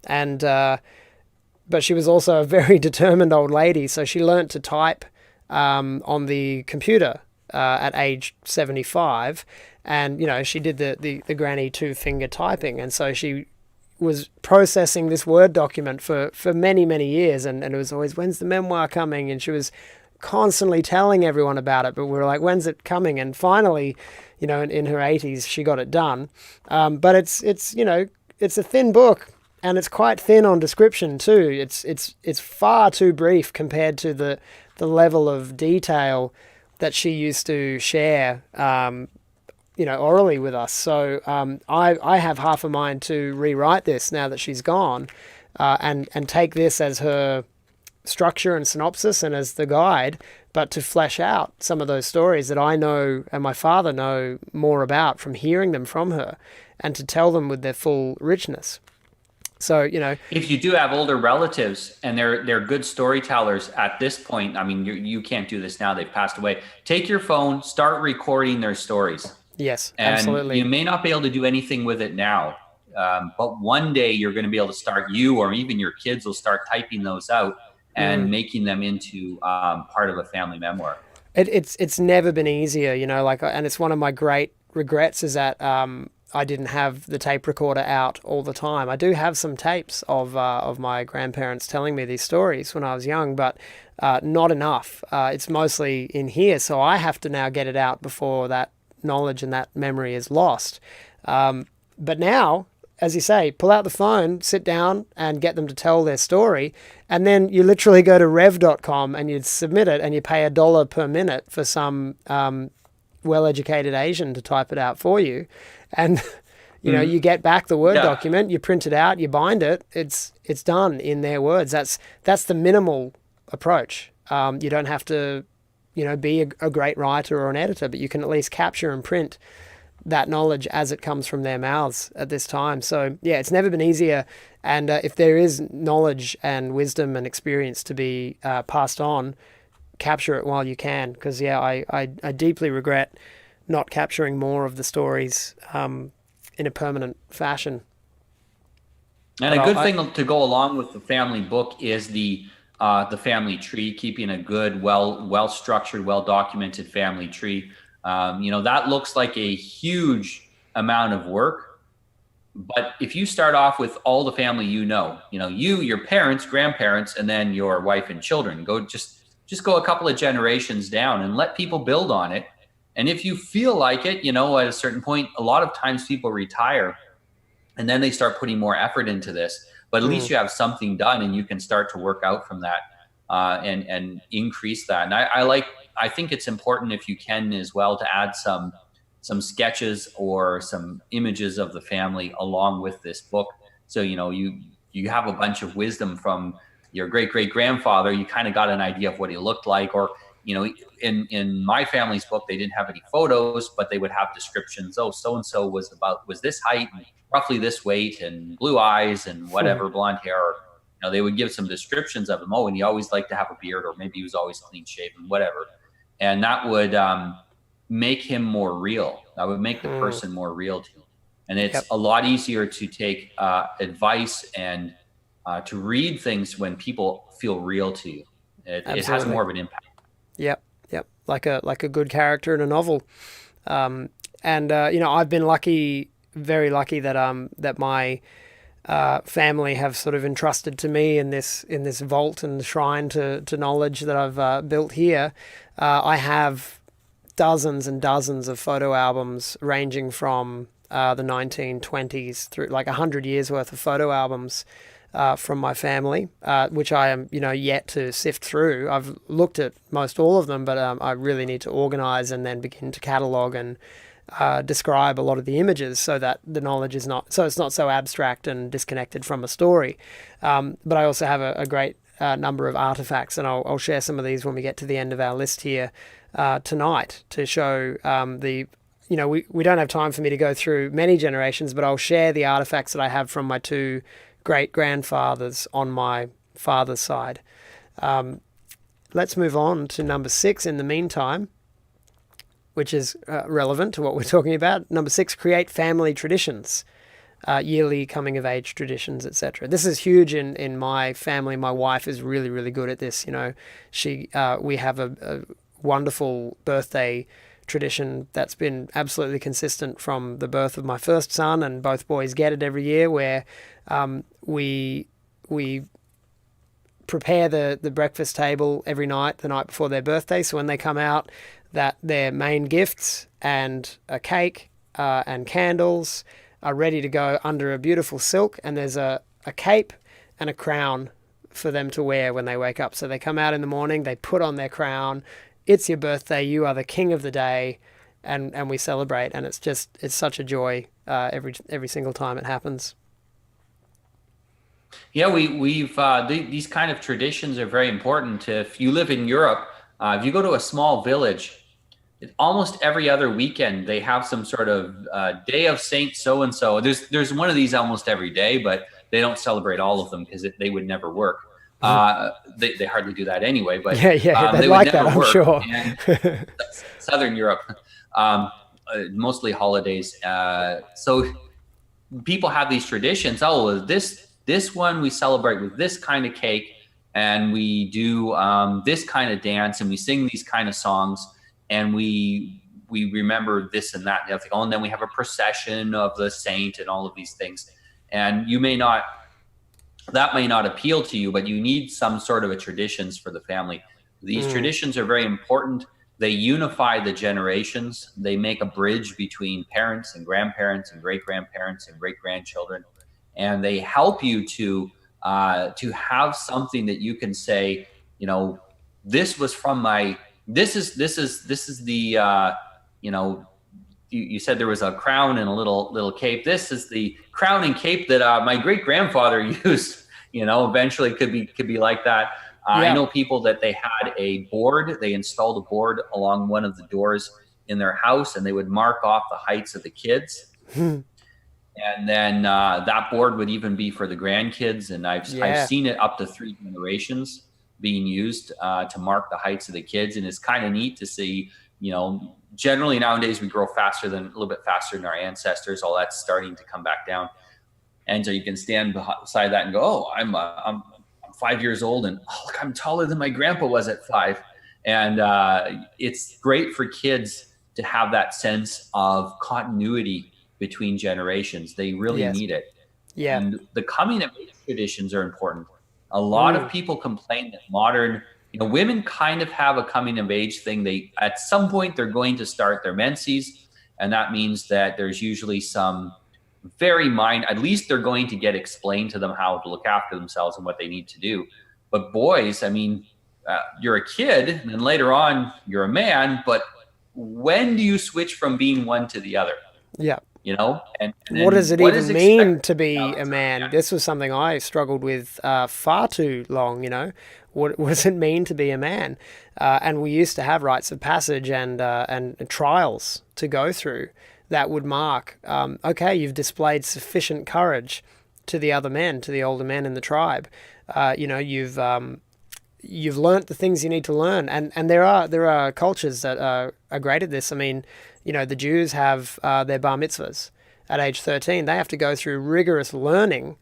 And but she was also a very determined old lady, so she learnt to type on the computer at age 75. And, she did the granny two-finger typing. And so she was processing this Word document for many, many years. And it was always, when's the memoir coming? And she was constantly telling everyone about it. But we were like, when's it coming? And finally, in her 80s, she got it done. But it's a thin book, and it's quite thin on description too. It's far too brief compared to the level of detail that she used to share, orally with us. So I have half a mind to rewrite this now that she's gone, and take this as her structure and synopsis and as the guide, but to flesh out some of those stories that I know and my father know more about from hearing them from her, and to tell them with their full richness. So, If you do have older relatives and they're good storytellers at this point, I mean, you can't do this now; they've passed away. Take your phone, start recording their stories, yes, and you absolutely. may not be able to do anything with it now, but one day you're going to be able to start. You or even your kids will start typing those out and Mm. making them into part of a family memoir. It's never been easier, and it's one of my great regrets is that I didn't have the tape recorder out all the time. I do have some tapes of my grandparents telling me these stories when I was young, but not enough. It's mostly in here, so I have to now get it out before that knowledge and that memory is lost. But now, as you say, pull out the phone, sit down, and get them to tell their story. And then you literally go to rev.com and you submit it, and you pay $1 per minute for some well-educated Asian to type it out for you. And you get back the Word Yeah. document, you print it out, you bind it. It's done in their words. That's the minimal approach. You don't have to, be a great writer or an editor, but you can at least capture and print that knowledge as it comes from their mouths at this time. So yeah, it's never been easier. And if there is knowledge and wisdom and experience to be passed on, capture it while you can. Because yeah, I deeply regret not capturing more of the stories in a permanent fashion. And But a good I thing to go along with the family book is the family tree, keeping a good, well structured, well documented family tree. That looks like a huge amount of work, but if you start off with all the family, your parents, grandparents, and then your wife and children, just go a couple of generations down and let people build on it. And if you feel like it, at a certain point, a lot of times people retire and then they start putting more effort into this. But at least mm, you have something done, and you can start to work out from that, and increase that. And I think it's important, if you can as well, to add some sketches or some images of the family along with this book. So you have a bunch of wisdom from your great great grandfather. You kind of got an idea of what he looked like, or in my family's book, they didn't have any photos, but they would have descriptions. Oh, so and so was this height and roughly this weight and blue eyes and mm, whatever, blonde hair. Or, they would give some descriptions of him. Oh, and he always liked to have a beard, or maybe he was always clean shaven, whatever. And that would make him more real. That would make the Mm. person more real to you. And it's Yep. a lot easier to take advice and to read things when people feel real to you. It has Absolutely. more of an impact. Yep. Yep. Like a good character in a novel. And I've been lucky, very lucky that my family have sort of entrusted to me in this vault and shrine to knowledge that I've built here. I have dozens and dozens of photo albums ranging from the 1920s through like 100 years worth of photo albums from my family, which I am yet to sift through. I've looked at most all of them, but I really need to organize and then begin to catalog and describe a lot of the images so that the knowledge is not so it's not so abstract and disconnected from a story. But I also have a great number of artifacts, and I'll share some of these when we get to the end of our list here tonight to show the. We don't have time for me to go through many generations, but I'll share the artifacts that I have from my two great grandfathers on my father's side. Let's move on to number 6 in the meantime, which is relevant to what we're talking about. Number 6, create family traditions, yearly coming of age traditions, etc. This is huge in my family. My wife is really, really good at this. We have a wonderful birthday tradition that's been absolutely consistent from the birth of my first son, and both boys get it every year, where we prepare the breakfast table every night, the night before their birthday. So when they come out, that their main gifts and a cake and candles are ready to go under a beautiful silk, and there's a cape and a crown for them to wear when they wake up. So they come out in the morning, they put on their crown. It's your birthday. You are the king of the day, and we celebrate. And it's such a joy every single time it happens. Yeah, these kind of traditions are very important. If you live in Europe, if you go to a small village, almost every other weekend they have some sort of day of Saint so and so. There's one of these almost every day, but they don't celebrate all of them because they would never work. They hardly do that anyway, but Yeah, they'd they would like that, never I'm work. sure. And Southern Europe, mostly holidays. So people have these traditions. Oh, this one we celebrate with this kind of cake, and we do this kind of dance, and we sing these kind of songs, and we remember this and that and the other thing. Oh, and then we have a procession of the saint and all of these things. And that may not appeal to you, but you need some sort of a traditions for the family. These traditions are very important. They unify the generations. They make a bridge between parents and grandparents and great grandparents and great grandchildren, and they help you to have something that you can say, this was from my. This is the you said there was a crown and a little cape. This is the crown and cape that my great grandfather used. Eventually could be like that. I know people that they had a board. They installed a board along one of the doors in their house, and they would mark off the heights of the kids. And then that board would even be for the grandkids. And I've seen it up to 3 generations being used to mark the heights of the kids. And it's kind of neat to see, generally nowadays we grow a little bit faster than our ancestors. All that's starting to come back down. And so you can stand beside that and go, oh, I'm 5 years old, and look, I'm taller than my grandpa was at 5. And it's great for kids to have that sense of continuity between generations. They really need it. Yeah. And the coming of age traditions are important. A lot of people complain that modern, women kind of have a coming of age thing. At some point they're going to start their menses, and that means that there's usually some at least they're going to get explained to them how to look after themselves and what they need to do. But boys, you're a kid, and then later on you're a man, but when do you switch from being one to the other? Yeah. And what does it even mean to be a man? This was something I struggled with far too long. What does it mean to be a man? And we used to have rites of passage and trials to go through that would mark, okay, you've displayed sufficient courage to the other men, to the older men in the tribe. you've learnt the things you need to learn, and there are cultures that are great at this. I mean, the Jews have their bar mitzvahs at age 13. They have to go through rigorous learning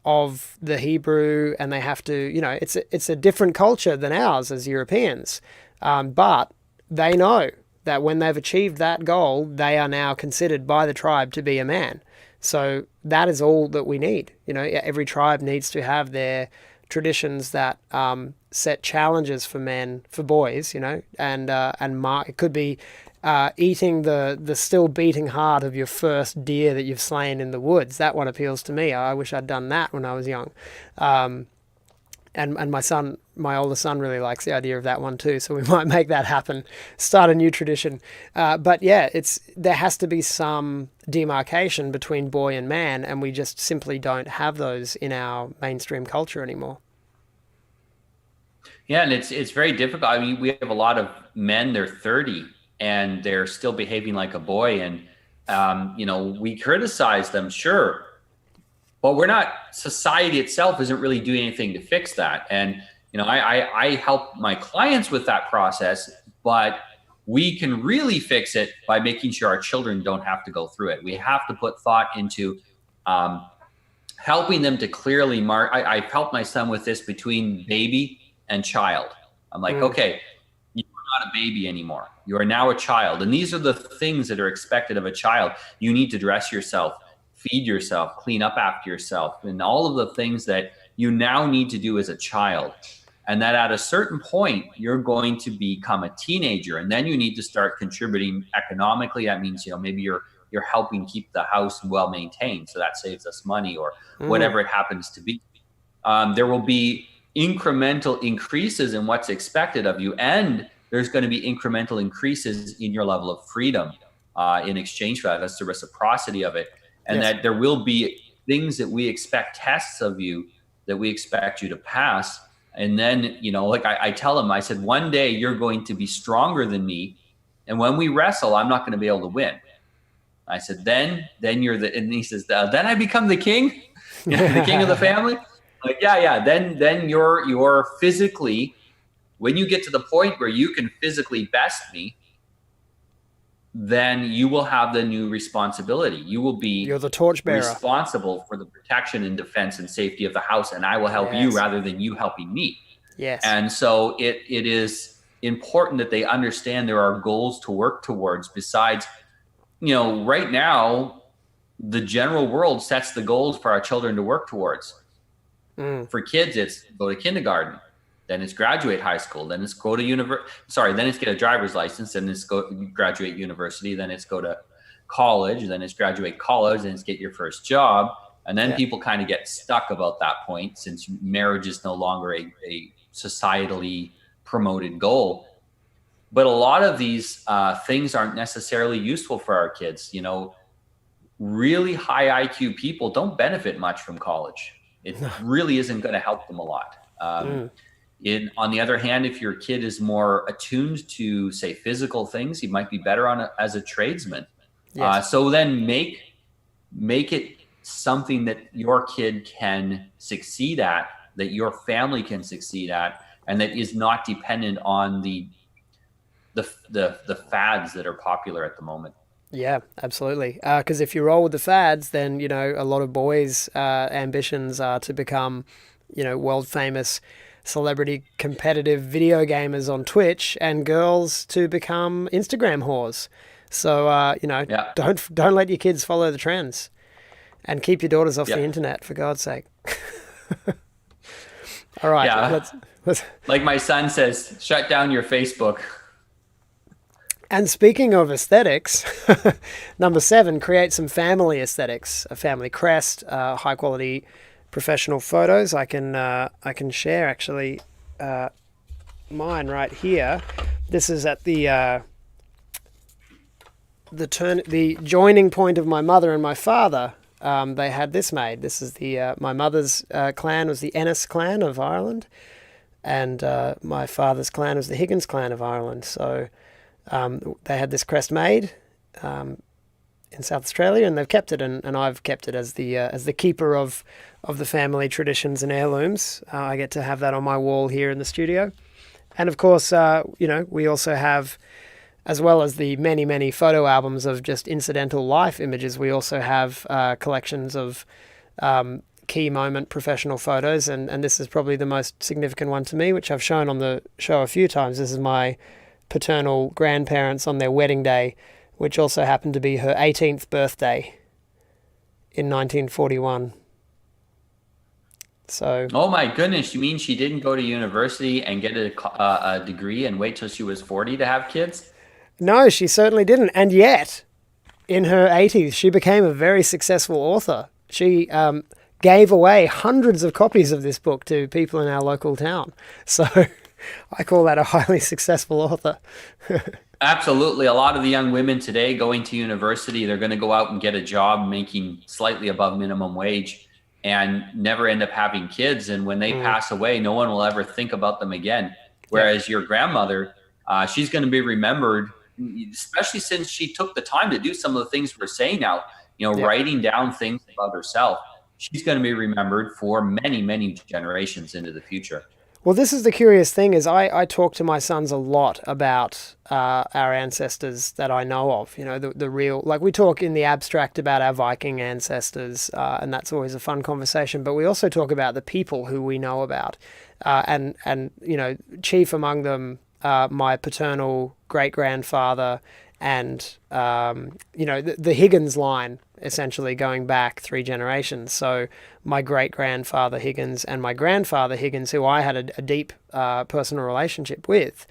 of the Hebrew, and they have to, it's a different culture than ours as Europeans, but they know that when they've achieved that goal, they are now considered by the tribe to be a man. So that is all that we need. Every tribe needs to have their traditions that set challenges for men, for boys, it could be eating the still beating heart of your first deer that you've slain in the woods. That one appeals to me. I wish I'd done that when I was young. And my older son really likes the idea of that one too. So we might make that happen, start a new tradition. But yeah, there has to be some demarcation between boy and man, and we just simply don't have those in our mainstream culture anymore. Yeah, and it's very difficult. I mean, we have a lot of men, they're 30 and they're still behaving like a boy. And, we criticize them, sure, but we're not, society itself isn't really doing anything to fix that. And, I help my clients with that process, but we can really fix it by making sure our children don't have to go through it. We have to put thought into helping them to clearly mark. I've helped my son with this between baby and child. I'm like, okay, you're not a baby anymore. You are now a child. And these are the things that are expected of a child. You need to dress yourself, feed yourself, clean up after yourself, and all of the things that you now need to do as a child. And that at a certain point, you're going to become a teenager, and then you need to start contributing economically. That means, maybe you're helping keep the house well maintained, so that saves us money, or whatever it happens to be. There will be incremental increases in what's expected of you, and there's going to be incremental increases in your level of freedom in exchange for that. That's the reciprocity of it. And yes, that there will be things that we expect, tests of you that we expect you to pass. And then, like I tell him, I said, one day you're going to be stronger than me. And when we wrestle, I'm not going to be able to win. I said, then you're and he says, then I become the king, the king of the family. Like, yeah. Then you're physically, when you get to the point where you can physically best me, then you will have the new responsibility. You're the torchbearer, responsible for the protection and defense and safety of the house, and I will help you rather than you helping me. Yes. And so it is important that they understand there are goals to work towards besides, right now, the general world sets the goals for our children to work towards. For kids, it's go to kindergarten, then it's graduate high school, then it's go to then it's get a driver's license, then it's go graduate university, then it's go to college, then it's graduate college, then it's get your first job. And then people kind of get stuck about that point, since marriage is no longer a societally promoted goal. But a lot of these things aren't necessarily useful for our kids. Really high IQ people don't benefit much from college. It really isn't going to help them a lot. On the other hand, if your kid is more attuned to, say, physical things, he might be better as a tradesman. Yes. So then make it something that your kid can succeed at, that your family can succeed at, and that is not dependent on the fads that are popular at the moment. Yeah, absolutely. Because if you roll with the fads, then, a lot of boys' ambitions are to become, world famous celebrity competitive video gamers on Twitch, and girls to become Instagram whores. So, don't let your kids follow the trends, and keep your daughters off the internet, for God's sake. All right. Let's like my son says, shut down your Facebook. And speaking of aesthetics, number 7, create some family aesthetics, a family crest, high quality professional photos. I can share actually mine right here. This is at the joining point of my mother and my father. They had this made. This is my mother's clan was the Ennis clan of Ireland, and my father's clan was the Higgins clan of Ireland. So they had this crest made in South Australia, and they've kept it, and I've kept it as the keeper of the family traditions and heirlooms. I get to have that on my wall here in the studio, and of course, we also have, as well as the many, many photo albums of just incidental life images, we also have collections of key moment professional photos. And this is probably the most significant one to me, which I've shown on the show a few times. This is my paternal grandparents on their wedding day, which also happened to be her 18th birthday in 1941. So, Oh my goodness, you mean she didn't go to university and get a degree and wait till she was 40 to have kids? no, she certainly didn't. And yet, in her 80s, she became a very successful author. She gave away hundreds of copies of this book to people in our local town. So I call that a highly successful author. Absolutely. A lot of the young women today going to university, they're going to go out and get a job making slightly above minimum wage and never end up having kids. And when they pass away, no one will ever think about them again. Whereas your grandmother, she's going to be remembered, especially since she took the time to do some of the things we're saying now, writing down things about herself. She's going to be remembered for many, many generations into the future. Well, this is the curious thing is I talk to my sons a lot about our ancestors that I know of, the real, like we talk in the abstract about our Viking ancestors, and that's always a fun conversation, but we also talk about the people who we know about, and chief among them, my paternal great-grandfather and, the Higgins line, essentially going back 3 generations. So my great-grandfather Higgins and my grandfather Higgins, who I had a deep personal relationship with.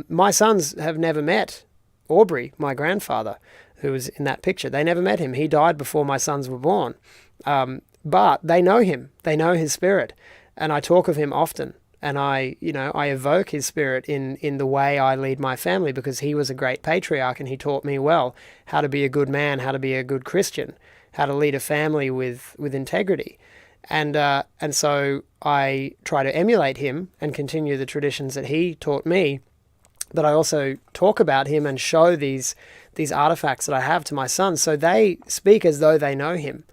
My sons have never met Aubrey, my grandfather, who was in that picture. They never met him. He died before my sons were born. But they know him. They know his spirit. And I talk of him often. And I evoke his spirit in the way I lead my family, because he was a great patriarch and he taught me well how to be a good man, how to be a good Christian, how to lead a family with integrity. And so I try to emulate him and continue the traditions that he taught me. But I also talk about him and show these artifacts that I have to my sons, so they speak as though they know him.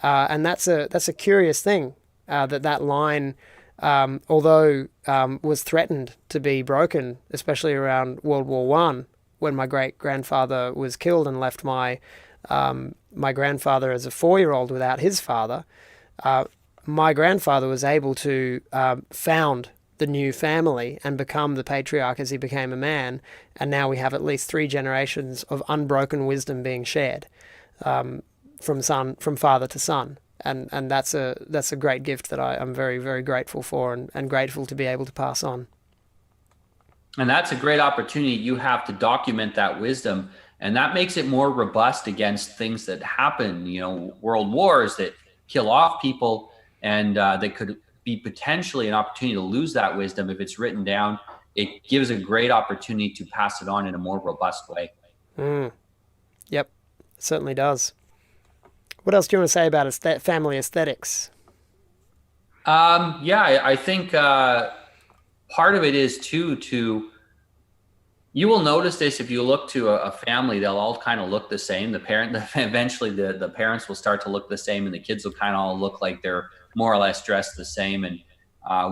And that's a curious thing, that line, although was threatened to be broken, especially around World War One, when my great-grandfather was killed and left my grandfather as a 4-year-old without his father. My grandfather was able to found the new family and become the patriarch as he became a man, and now we have at least 3 generations of unbroken wisdom being shared from father to son. And that's a great gift that I'm very, very grateful for and grateful to be able to pass on. And that's a great opportunity you have to document that wisdom. And that makes it more robust against things that happen, world wars that kill off people, and that could be potentially an opportunity to lose that wisdom. If it's written down, it gives a great opportunity to pass it on in a more robust way. Yep, it certainly does. What else do you want to say about family aesthetics? I think part of it is you will notice this if you look to a family, they'll all kind of look the same. Eventually the parents will start to look the same, and the kids will kind of all look like they're more or less dressed the same. And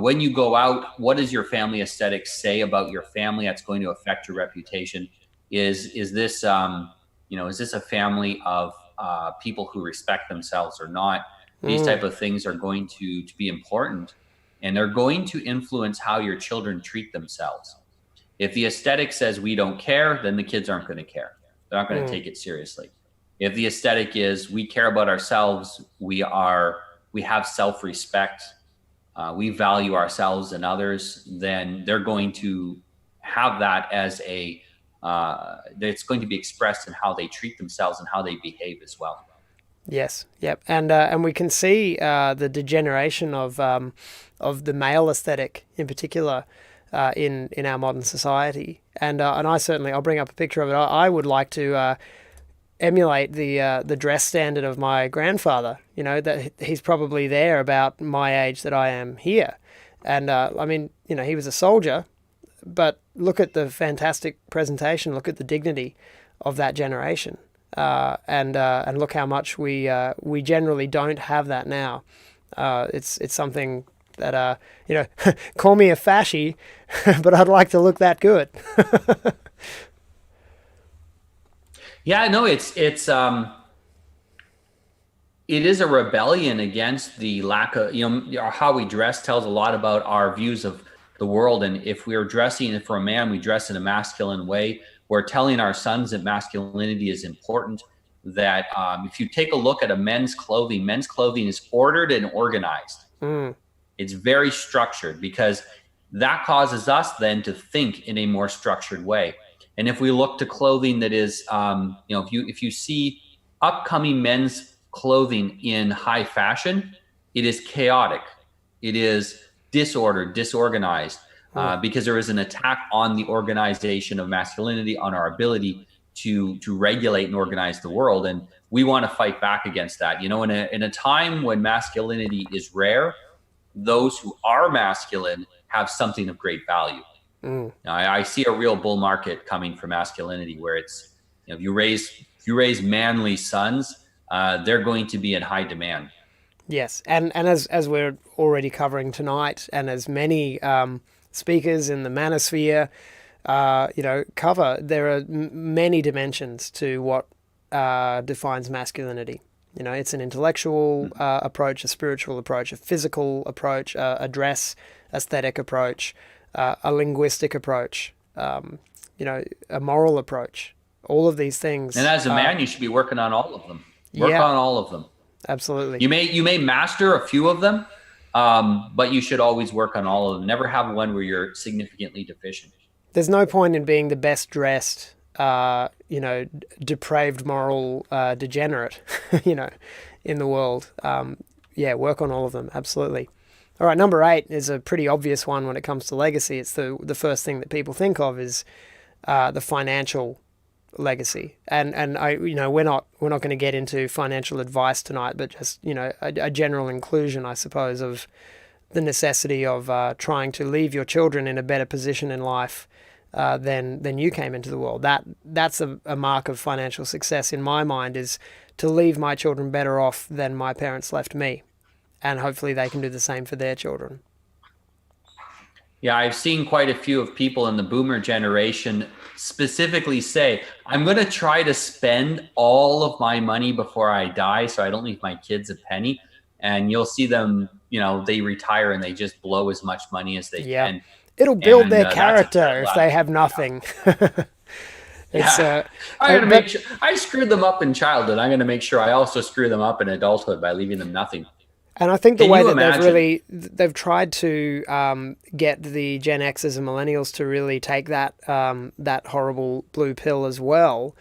when you go out, what does your family aesthetics say about your family? That's going to affect your reputation. Is this is this a family of people who respect themselves or not? These type of things are going to be important, and they're going to influence how your children treat themselves. If the aesthetic says we don't care, then the kids aren't going to care. They're not going to take it seriously. If the aesthetic is we care about ourselves, we have self-respect, we value ourselves and others, then they're going to have that as it's going to be expressed in how they treat themselves and how they behave as well. Yes, yep, and we can see the degeneration of the male aesthetic in particular in our modern society, and I'll bring up a picture of it. I would like to emulate the dress standard of my grandfather. That he's probably there about my age that I am here, and he was a soldier, but look at the fantastic presentation. Look at the dignity of that generation. and look how much we generally don't have that now. It's something that you know, call me a fascie, but I'd like to look that good. Yeah, no, it is a rebellion against the lack of, how we dress tells a lot about our views of the world. And if we're dressing for a man, we dress in a masculine way. We're telling our sons that masculinity is important. That if you take a look at men's clothing is ordered and organized. Mm, It's very structured because that causes us then to think in a more structured way. And if we look to clothing that is, if you see upcoming men's clothing in high fashion, it is chaotic. It is disordered, disorganized, mm. because there is an attack on the organization of masculinity, on our ability to regulate and organize the world. And we want to fight back against that. In a time when masculinity is rare, those who are masculine have something of great value. Mm. Now, I see a real bull market coming for masculinity, where it's, if you raise manly sons, they're going to be in high demand. Yes, and as we're already covering tonight, and as many speakers in the manosphere, cover, there are many dimensions to what defines masculinity. It's an intellectual approach, a spiritual approach, a physical approach, a dress aesthetic approach, a linguistic approach, a moral approach. All of these And things. as a man, you should be working on all of them. Work Yeah, on all of them. absolutely. You may master a few of them, but you should always work on all of them. Never have one where you're significantly deficient. There's no point in being the best dressed, depraved moral degenerate, you know, in the world. Yeah, work on all of them. Absolutely. All right, number 8 is a pretty obvious one when it comes to legacy. It's the first thing that people think of is the financial legacy. And I, we're not going to get into financial advice tonight, but just a general inclusion, I suppose, of the necessity of trying to leave your children in a better position in life than you came into the world. That's a mark of financial success in my mind, is to leave my children better off than my parents left me, and hopefully they can do the same for their children. Yeah, I've seen quite a few of people in the boomer generation specifically say, I'm going to try to spend all of my money before I die so I don't leave my kids a penny. And you'll see them, they retire and they just blow as much money as they Yeah, can. it'll build And their that's a character terrible if they attitude. have nothing. It's Yeah. I'm going to make but sure I screwed them up in childhood. I'm going to make sure I also screw them up in adulthood by leaving them nothing. And I think the Can way you that imagine? they've tried to get the Gen Xers and Millennials to really take that horrible blue pill as well,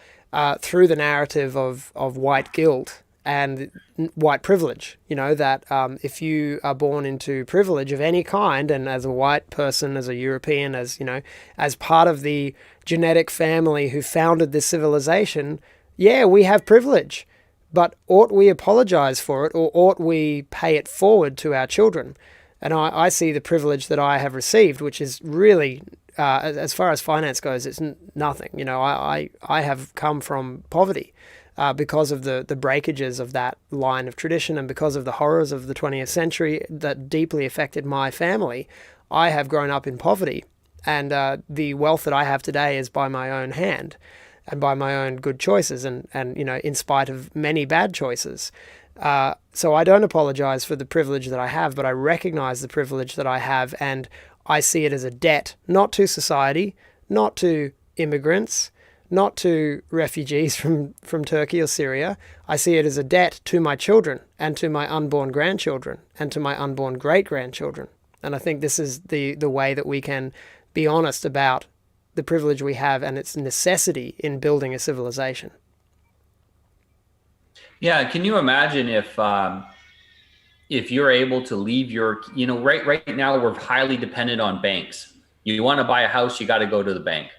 through the narrative of white guilt and white privilege. That if you are born into privilege of any kind, and as a white person, as a European, as part of the genetic family who founded this civilization, yeah, we have privilege. But ought we apologize for it, or ought we pay it forward to our children? And I see the privilege that I have received, which is really, as far as finance goes, it's nothing. I have come from poverty because of the breakages of that line of tradition, and because of the horrors of the 20th century that deeply affected my family. I have grown up in poverty, and the wealth that I have today is by my own hand and by my own good choices, and in spite of many bad choices. So I don't apologize for the privilege that I have, but I recognize the privilege that I have, and I see it as a debt, not to society, not to immigrants, not to refugees from Turkey or Syria. I see it as a debt to my children, and to my unborn grandchildren, and to my unborn great-grandchildren. And I think this is the way that we can be honest about the privilege we have and its necessity in building a civilization. Yeah, can you imagine if you're able to leave your, right now we're highly dependent on banks. You want to buy a house, you got to go to the bank.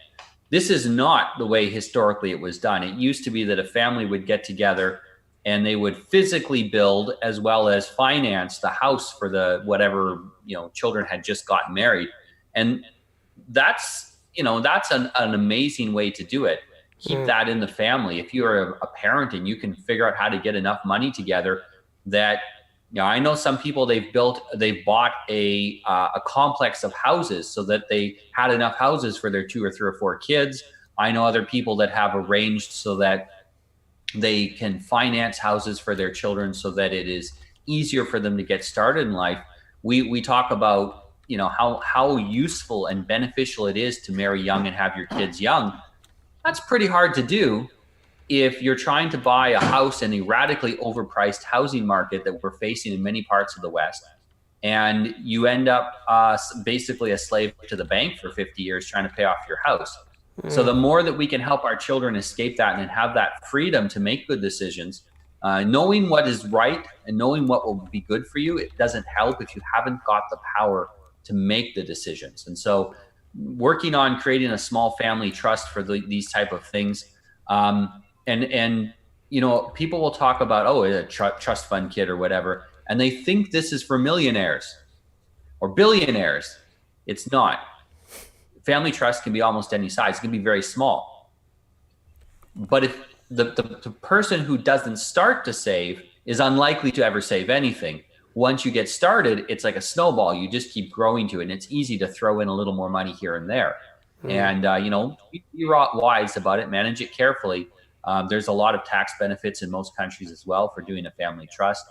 This is not the way historically it was done. It used to be that a family would get together and they would physically build as well as finance the house for the whatever, children had just gotten married. And that's an amazing way to do it. keep that in the family. If you're a parent and you can figure out how to get enough money together that, I know some people they've bought a complex of houses so that they had enough houses for their 2 or 3 or 4 kids. I know other people that have arranged so that they can finance houses for their children so that it is easier for them to get started in life. We talk about, how useful and beneficial it is to marry young and have your kids young. That's pretty hard to do if you're trying to buy a house in a radically overpriced housing market that we're facing in many parts of the West, and you end up basically a slave to the bank for 50 years trying to pay off your house. So the more that we can help our children escape that and have that freedom to make good decisions, knowing what is right and knowing what will be good for you, it doesn't help if you haven't got the power to make the decisions. And so working on creating a small family trust for these type of things, and people will talk about, oh, a trust fund kid or whatever, and they think this is for millionaires or billionaires. It's not. Family trust can be almost any size. It can be very small. But if the person who doesn't start to save is unlikely to ever save anything. Once you get started, it's like a snowball. You just keep growing to it, and it's easy to throw in a little more money here and there. And, be wise about it, manage it carefully. There's a lot of tax benefits in most countries as well for doing a family trust.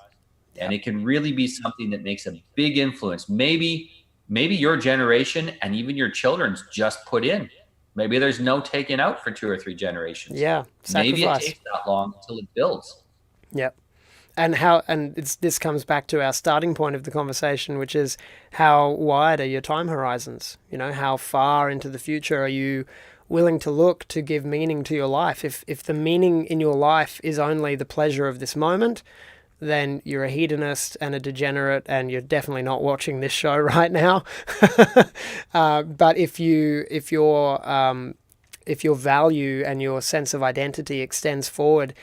And it can really be something that makes a big influence. Maybe your generation and even your children's just put in. Maybe there's no taking out for 2 or 3 generations. Yeah, Maybe it sacrifice. takes that long until it builds. Yep. This comes back to our starting point of the conversation, which is how wide are your time horizons? How far into the future are you willing to look to give meaning to your life? If the meaning in your life is only the pleasure of this moment, then you're a hedonist and a degenerate, and you're definitely not watching this show right now. But if your value and your sense of identity extends forward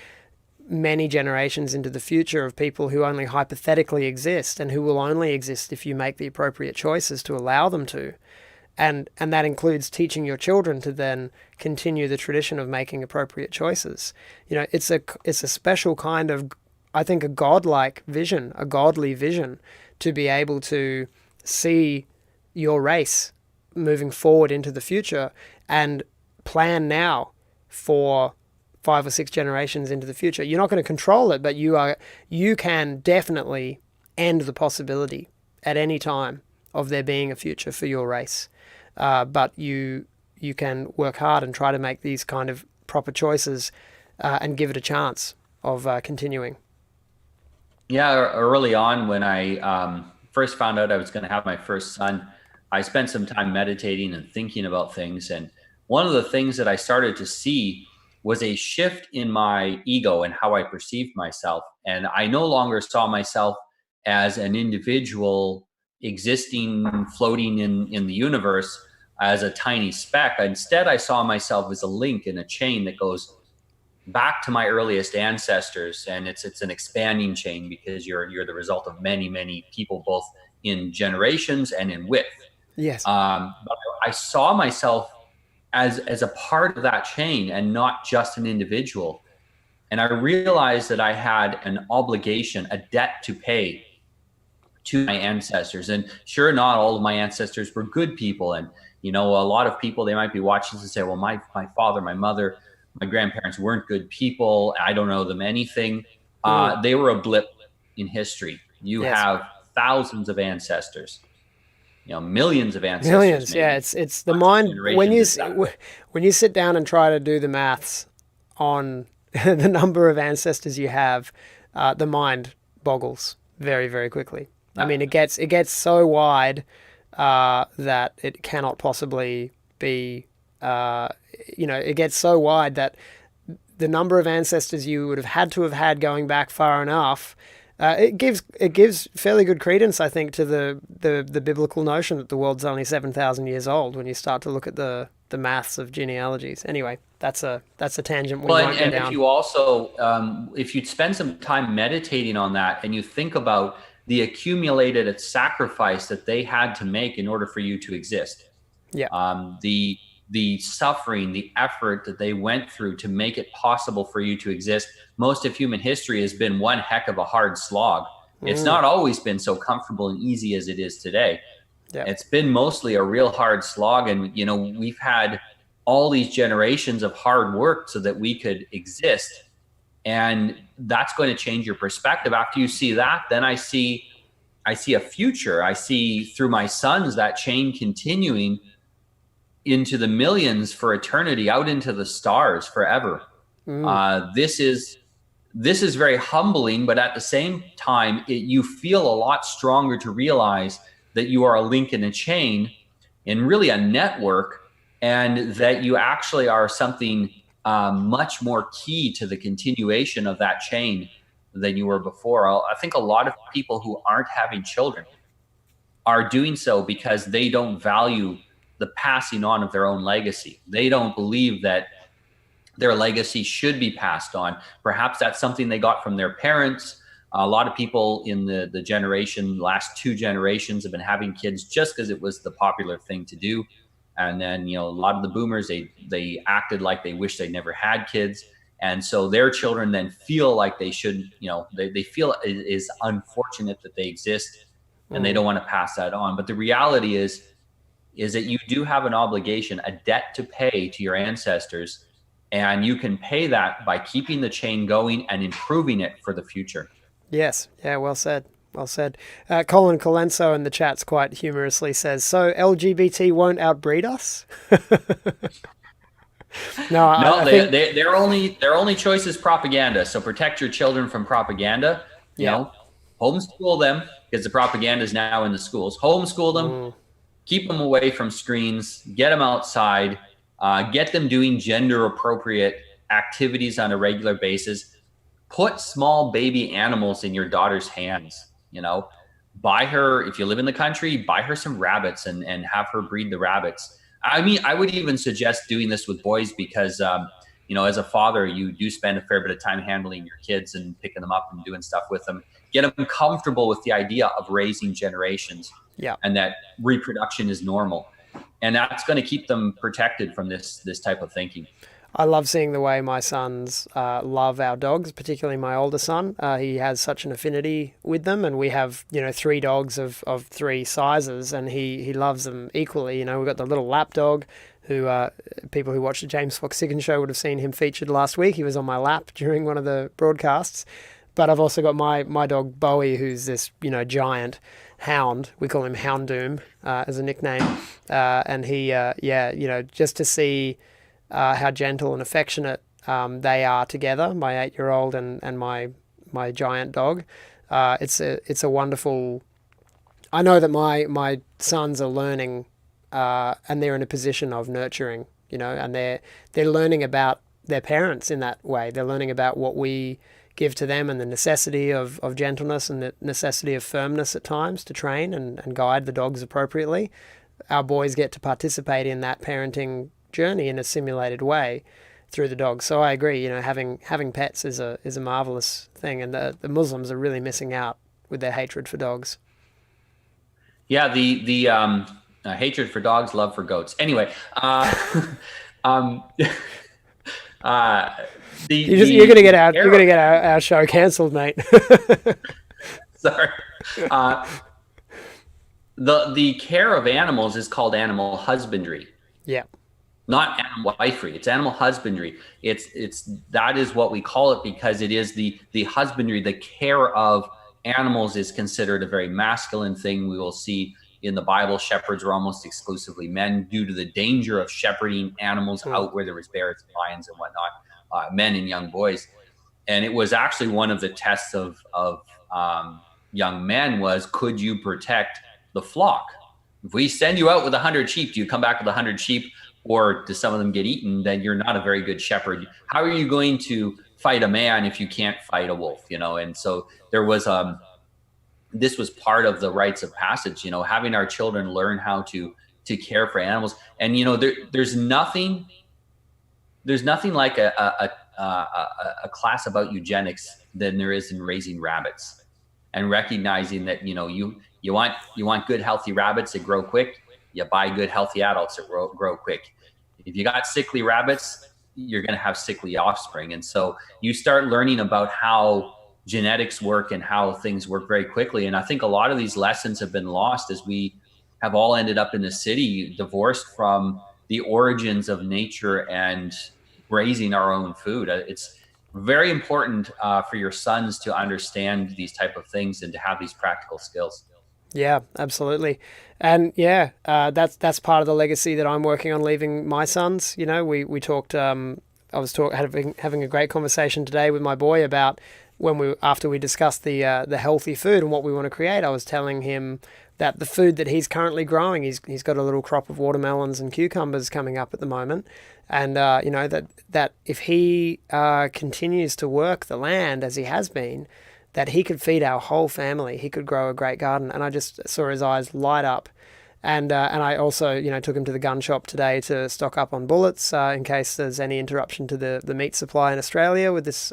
many generations into the future of people who only hypothetically exist and who will only exist if you make the appropriate choices to allow them to, and that includes teaching your children to then continue the tradition of making appropriate choices. It's a special kind of, I think, a godlike vision, a godly vision, to be able to see your race moving forward into the future and plan now for 5 or 6 generations into the future. You're not going to control it, but you can definitely end the possibility at any time of there being a future for your race. But you can work hard and try to make these kind of proper choices and give it a chance of continuing. Yeah, early on when I first found out I was going to have my first son, I spent some time meditating and thinking about things. And one of the things that I started to see was a shift in my ego and how I perceived myself. And I no longer saw myself as an individual existing, floating in the universe as a tiny speck. Instead, I saw myself as a link in a chain that goes back to my earliest ancestors, and it's an expanding chain because you're the result of many people, both in generations and in width. Yes. But I saw myself as a part of that chain and not just an individual. And I realized that I had an obligation, a debt to pay to my ancestors. And sure, not all of my ancestors were good people. And, a lot of people, they might be watching and say, well, my father, my mother, my grandparents weren't good people. I don't know them anything. They were a blip in history. You Yes. have thousands of ancestors, millions of ancestors. Millions. Maybe. Yeah, it's the mind when you sit down and try to do the maths on the number of ancestors you have, the mind boggles very, very quickly. I mean, it gets so wide that it cannot possibly be. It gets so wide that the number of ancestors you would have had to have had going back far enough. It gives fairly good credence, I think, to the biblical notion that the world's only 7,000 years old when you start to look at the maths of genealogies. Anyway, that's a tangent we won't go down. If you also, if you spend some time meditating on that and you think about the accumulated sacrifice that they had to make in order for you to exist. Yeah. the suffering, the effort that they went through to make it possible for you to exist. Most of human history has been one heck of a hard slog. It's Mm. not always been so comfortable and easy as it is today. Yep. It's been mostly a real hard slog. And, we've had all these generations of hard work so that we could exist. And that's going to change your perspective. After you see that, then I see a future. I see through my sons that chain continuing into the millions for eternity, out into the stars forever. Mm. This is very humbling, but at the same time, you feel a lot stronger to realize that you are a link in a chain and really a network, and that you actually are something much more key to the continuation of that chain than you were before. I think a lot of people who aren't having children are doing so because they don't value the passing on of their own legacy. They don't believe that their legacy should be passed on. Perhaps that's something they got from their parents. A lot of people in the last two generations have been having kids just because it was the popular thing to do. And then, a lot of the boomers, they acted like they wish they never had kids. And so their children then feel like they should, they feel it is unfortunate that they exist, and they Mm. don't want to pass that on. But the reality is that you do have an obligation, a debt to pay to your ancestors, and you can pay that by keeping the chain going and improving it for the future. Yes. Yeah. Well said. Well said. Colin Colenso in the chat's quite humorously says, "So LGBT won't outbreed us." No, I No, think. their only choice is propaganda. So protect your children from propaganda. You Yeah. know, homeschool them, because the propaganda is now in the schools. Homeschool them, Mm. keep them away from screens, get them outside, get them doing gender appropriate activities on a regular basis. Put small baby animals in your daughter's hands. Buy her, if you live in the country, buy her some rabbits, and have her breed the rabbits. I mean, I would even suggest doing this with boys because, as a father, you do spend a fair bit of time handling your kids and picking them up and doing stuff with them. Get them comfortable with the idea of raising generations, Yeah. and that reproduction is normal. And that's going to keep them protected from this type of thinking. I love seeing the way my sons love our dogs, particularly my older son. He has such an affinity with them, and we have, three dogs of three sizes, and he loves them equally. We've got the little lap dog, who people who watch the James Fox Siggins show would have seen him featured last week. He was on my lap during one of the broadcasts. But I've also got my dog Bowie, who's this giant hound. We call him Houndoom as a nickname, and he just to see how gentle and affectionate they are together, my 8-year-old and my giant dog. It's a wonderful. I know that my sons are learning, and they're in a position of nurturing, and they're learning about their parents in that way. They're learning about what we give to them, and the necessity of gentleness, and the necessity of firmness at times to train and guide the dogs appropriately. Our boys get to participate in that parenting journey in a simulated way through the dogs. So I agree. Having pets is a marvelous thing, and the Muslims are really missing out with their hatred for dogs. Yeah, the hatred for dogs, love for goats. Anyway, um, uh, the You're gonna get our you're arrow. gonna get our show cancelled, mate. Sorry. Uh, the care of animals is called animal husbandry, Yeah. not animal wifery. It's animal husbandry. It's that is what we call it, because it is the husbandry, the care of animals is considered a very masculine thing. We will see in the Bible, shepherds were almost exclusively men due to the danger of shepherding animals Mm. out where there was bears and lions and whatnot, men and young boys. And it was actually one of the tests of young men was, could you protect the flock? If we send you out with 100 sheep, do you come back with 100 sheep, or do some of them get eaten? Then you're not a very good shepherd. How are you going to fight a man if you can't fight a wolf? And so there was this was part of the rites of passage, having our children learn how to care for animals. And there's nothing like a class about eugenics than there is in raising rabbits, and recognizing that you want good healthy rabbits that grow quick. You buy good healthy adults that grow quick. If you got sickly rabbits, you're going to have sickly offspring. And so you start learning about how genetics work and how things work very quickly. And I think a lot of these lessons have been lost as we have all ended up in the city, divorced from the origins of nature and raising our own food. It's very important for your sons to understand these type of things and to have these practical skills. Yeah, absolutely. And yeah, that's part of the legacy that I'm working on leaving my sons. You know, we talked. I was having a great conversation today with my boy about when we after we discussed the healthy food and what we want to create. I was telling him that the food that he's currently growing, he's got a little crop of watermelons and cucumbers coming up at the moment, and you know that if he continues to work the land as he has been, that he could feed our whole family. He could grow a great garden. And I just saw his eyes light up. And I also, you know, took him to the gun shop today to stock up on bullets in case there's any interruption to the meat supply in Australia with this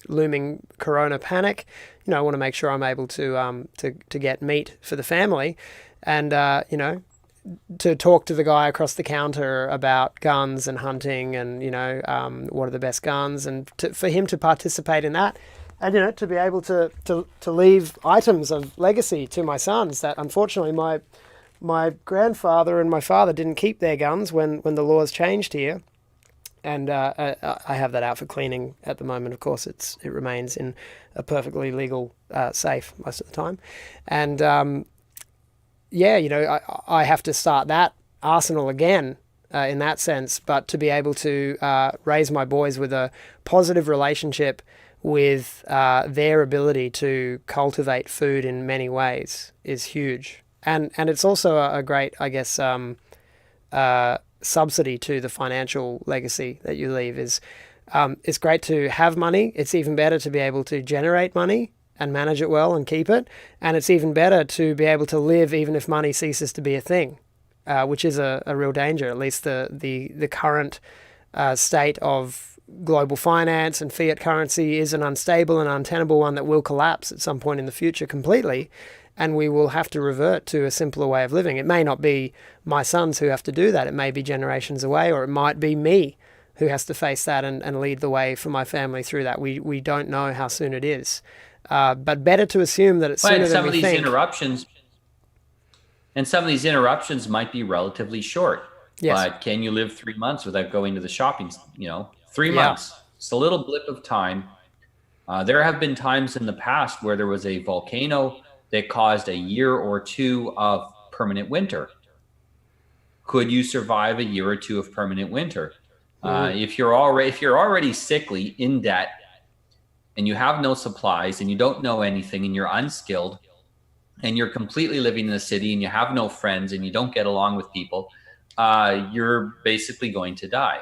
looming corona panic. You know, I want to make sure I'm able to get meat for the family. And, you know, to talk to the guy across the counter about guns and hunting and, you know, what are the best guns, and for him to participate in that. And, you know, to be able to leave items of legacy to my sons that unfortunately my grandfather and my father didn't keep their guns when the laws changed here. And I have that out for cleaning at the moment. Of course, it remains in a perfectly legal safe most of the time. And yeah, you know, I have to start that arsenal again in that sense. But to be able to raise my boys with a positive relationship with their ability to cultivate food in many ways is huge. And it's also a great, I guess, subsidy to the financial legacy that you leave. It's great to have money. It's even better to be able to generate money and manage it well and keep it. And it's even better to be able to live even if money ceases to be a thing, which is a real danger. At least the current state of global finance and fiat currency is an unstable and untenable one that will collapse at some point in the future completely, and we will have to revert to a simpler way of living. It may not be my sons who have to do that. It may be generations away, or it might be me who has to face that and lead the way for my family through that. We don't know how soon it is, but better to assume that it's sooner than we think. And some of these interruptions might be relatively short. Yes. But can you live 3 months without going to the shopping? You know, 3 months. It's a little blip of time. There have been times in the past where there was a volcano that caused a year or two of permanent winter. Could you survive a year or two of permanent winter? If you're already sickly, in debt, and you have no supplies, and you don't know anything, and you're unskilled, and you're completely living in the city, and you have no friends, and you don't get along with people, you're basically going to die.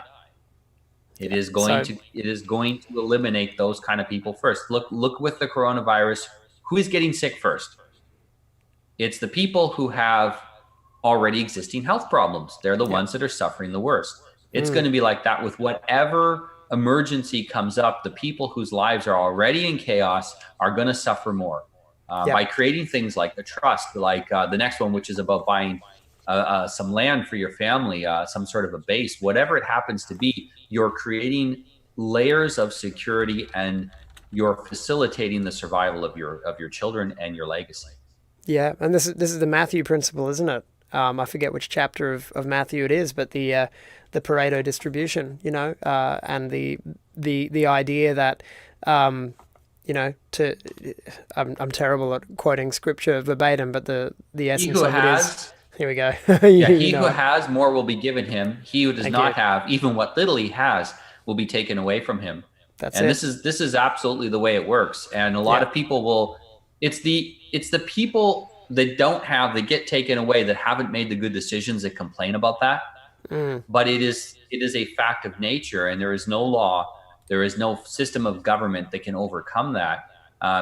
It is going to eliminate those kind of people first. Look with the coronavirus, who is getting sick first? It's the people who have already existing health problems. They're the ones that are suffering the worst. It's going to be like that with whatever emergency comes up. The people whose lives are already in chaos are going to suffer more by creating things like the trust, like the next one, which is about buying some land for your family, some sort of a base, whatever it happens to be. You're creating layers of security, and you're facilitating the survival of your children and your legacy. Yeah, and this is the Matthew principle, isn't it? I forget which chapter of Matthew it is, but the Pareto distribution, you know, and the idea that you know, I'm terrible at quoting scripture verbatim, but the essence of it is. Here we go. He who has more will be given him. He who does not have, even what little he has, will be taken away from him. This is absolutely the way it works. And a lot of people will. It's the people that don't have, that get taken away, that haven't made the good decisions, that complain about that. But it is a fact of nature, and there is no law, there is no system of government that can overcome that,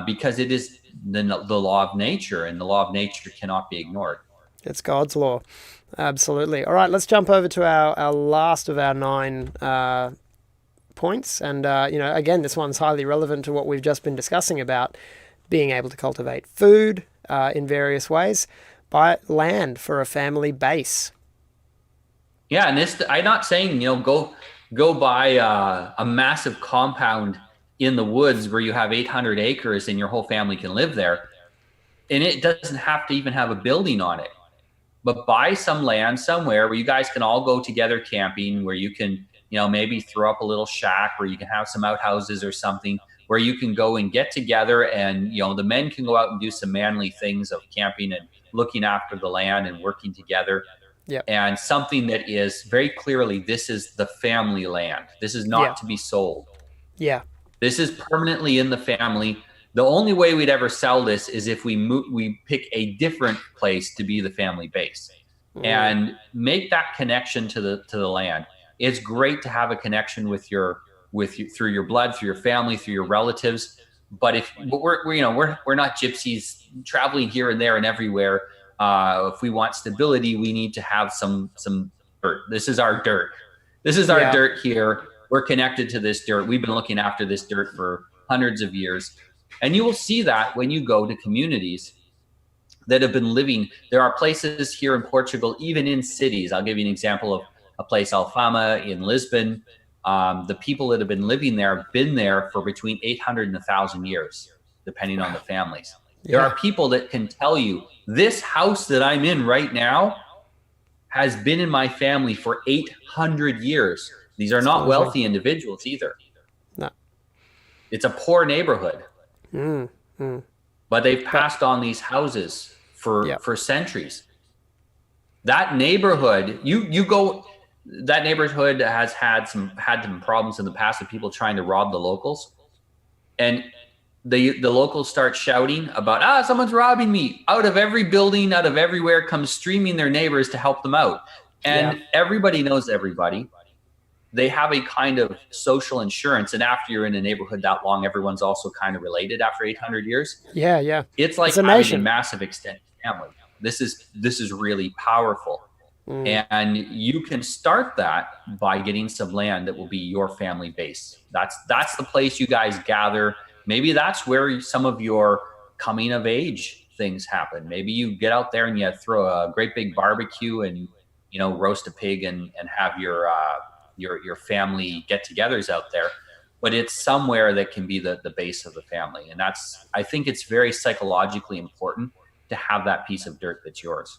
because it is the law of nature, and the law of nature cannot be ignored. It's God's law. Absolutely. All right, let's jump over to our last of our 9 points. And, you know, again, this one's highly relevant to what we've just been discussing about being able to cultivate food in various ways. Buy land for a family base. Yeah, and this I'm not saying, go buy a massive compound in the woods where you have 800 acres and your whole family can live there, and it doesn't have to even have a building on it. But buy some land somewhere where you guys can all go together camping, where you can, maybe throw up a little shack where you can have some outhouses or something where you can go and get together, and the men can go out and do some manly things of camping and looking after the land and working together, Yeah. and something that is very clearly, this is the family land. This is Yeah. not to be sold. Yeah. This is permanently in the family. The only way we'd ever sell this is if we pick a different place to be the family base and make that connection to the land. It's great to have a connection with you through your blood, through your family, through your relatives. But if we're not gypsies traveling here and there and everywhere. If we want stability, we need to have some dirt. This is our dirt. This is our dirt here. We're connected to this dirt. We've been looking after this dirt for hundreds of years. And you will see that when you go to communities that have been living. There are places here in Portugal, even in cities. I'll give you an example of a place, Alfama in Lisbon. The people that have been living there have been there for between 800 and 1,000 years, depending on the families. There are people that can tell you, this house that I'm in right now has been in my family for 800 years. These are not wealthy individuals either. No. It's a poor neighborhood. But they've passed on these houses for centuries. That neighborhood, that neighborhood has had some problems in the past of people trying to rob the locals. And the locals start shouting about, someone's robbing me. Out of every building, out of everywhere comes streaming their neighbors to help them out. And everybody knows everybody. They have a kind of social insurance. And after you're in a neighborhood that long, everyone's also kind of related after 800 years. Yeah, yeah. It's like having a massive extended family. This is really powerful. And you can start that by getting some land that will be your family base. That's the place you guys gather. Maybe that's where some of your coming of age things happen. Maybe you get out there and you throw a great big barbecue and, roast a pig and have your family get-togethers out there. But it's somewhere that can be the base of the family. And I think it's very psychologically important to have that piece of dirt that's yours.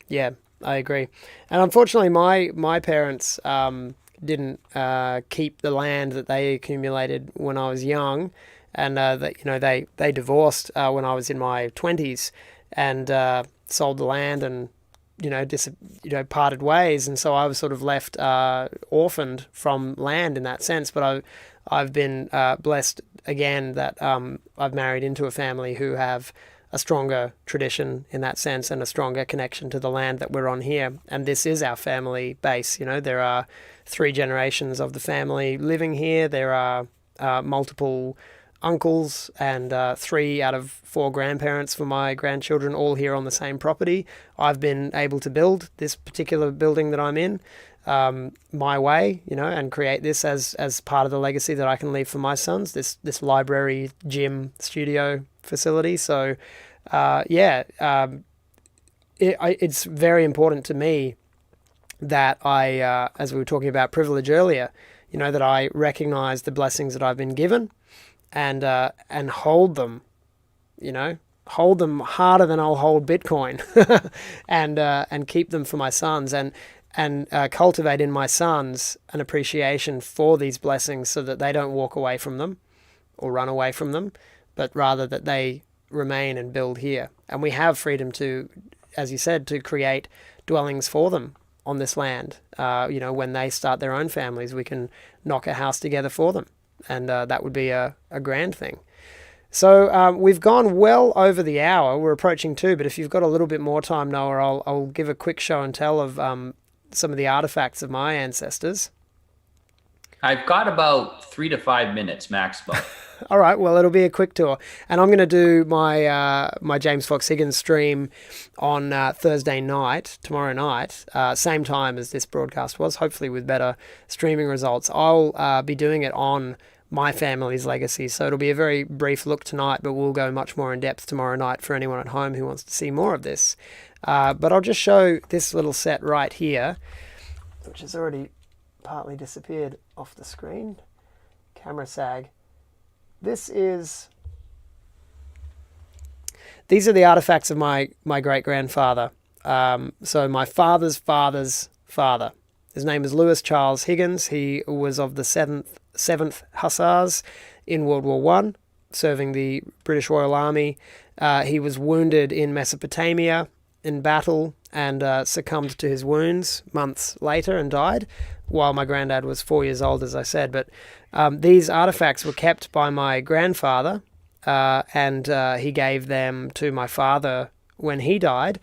Yeah, I agree. And unfortunately, my parents didn't keep the land that they accumulated when I was young, and they divorced when I was in my 20s, and sold the land and parted ways, and so I was sort of left orphaned from land in that sense. But I've been blessed again that I've married into a family who have a stronger tradition in that sense and a stronger connection to the land that we're on here. And this is our family base. There are 3 generations of the family living here. There are multiple uncles and 3 out of 4 grandparents for my grandchildren, all here on the same property. I've been able to build this particular building that I'm in my way, and create this as part of the legacy that I can leave for my sons, this library, gym, studio facility. So it's very important to me that I, as we were talking about privilege earlier, that I recognize the blessings that I've been given, and hold them, hold them harder than I'll hold Bitcoin, and keep them for my sons, and cultivate in my sons an appreciation for these blessings, so that they don't walk away from them or run away from them, but rather that they remain and build here. And we have freedom to, as you said, to create dwellings for them on this land. When they start their own families, we can knock a house together for them. And that would be a grand thing. So we've gone well over the hour. We're approaching 2, but if you've got a little bit more time, Noah, I'll give a quick show and tell of some of the artifacts of my ancestors. I've got about 3 to 5 minutes maximum. All right, well, it'll be a quick tour. And I'm going to do my James Fox Higgins stream on Thursday night, tomorrow night, same time as this broadcast was, hopefully with better streaming results. I'll be doing it on my family's legacy, so it'll be a very brief look tonight, but we'll go much more in depth tomorrow night for anyone at home who wants to see more of this. But I'll just show this little set right here. which has already partly disappeared off the screen. Camera sag. These are the artifacts of my great-grandfather. So my father's father's father. His name is Lewis Charles Higgins. He was of the 7th Hussars in World War One, serving the British Royal Army. He was wounded in Mesopotamia in battle and succumbed to his wounds months later and died, while my granddad was 4 years old, as I said. But these artifacts were kept by my grandfather, and he gave them to my father when he died.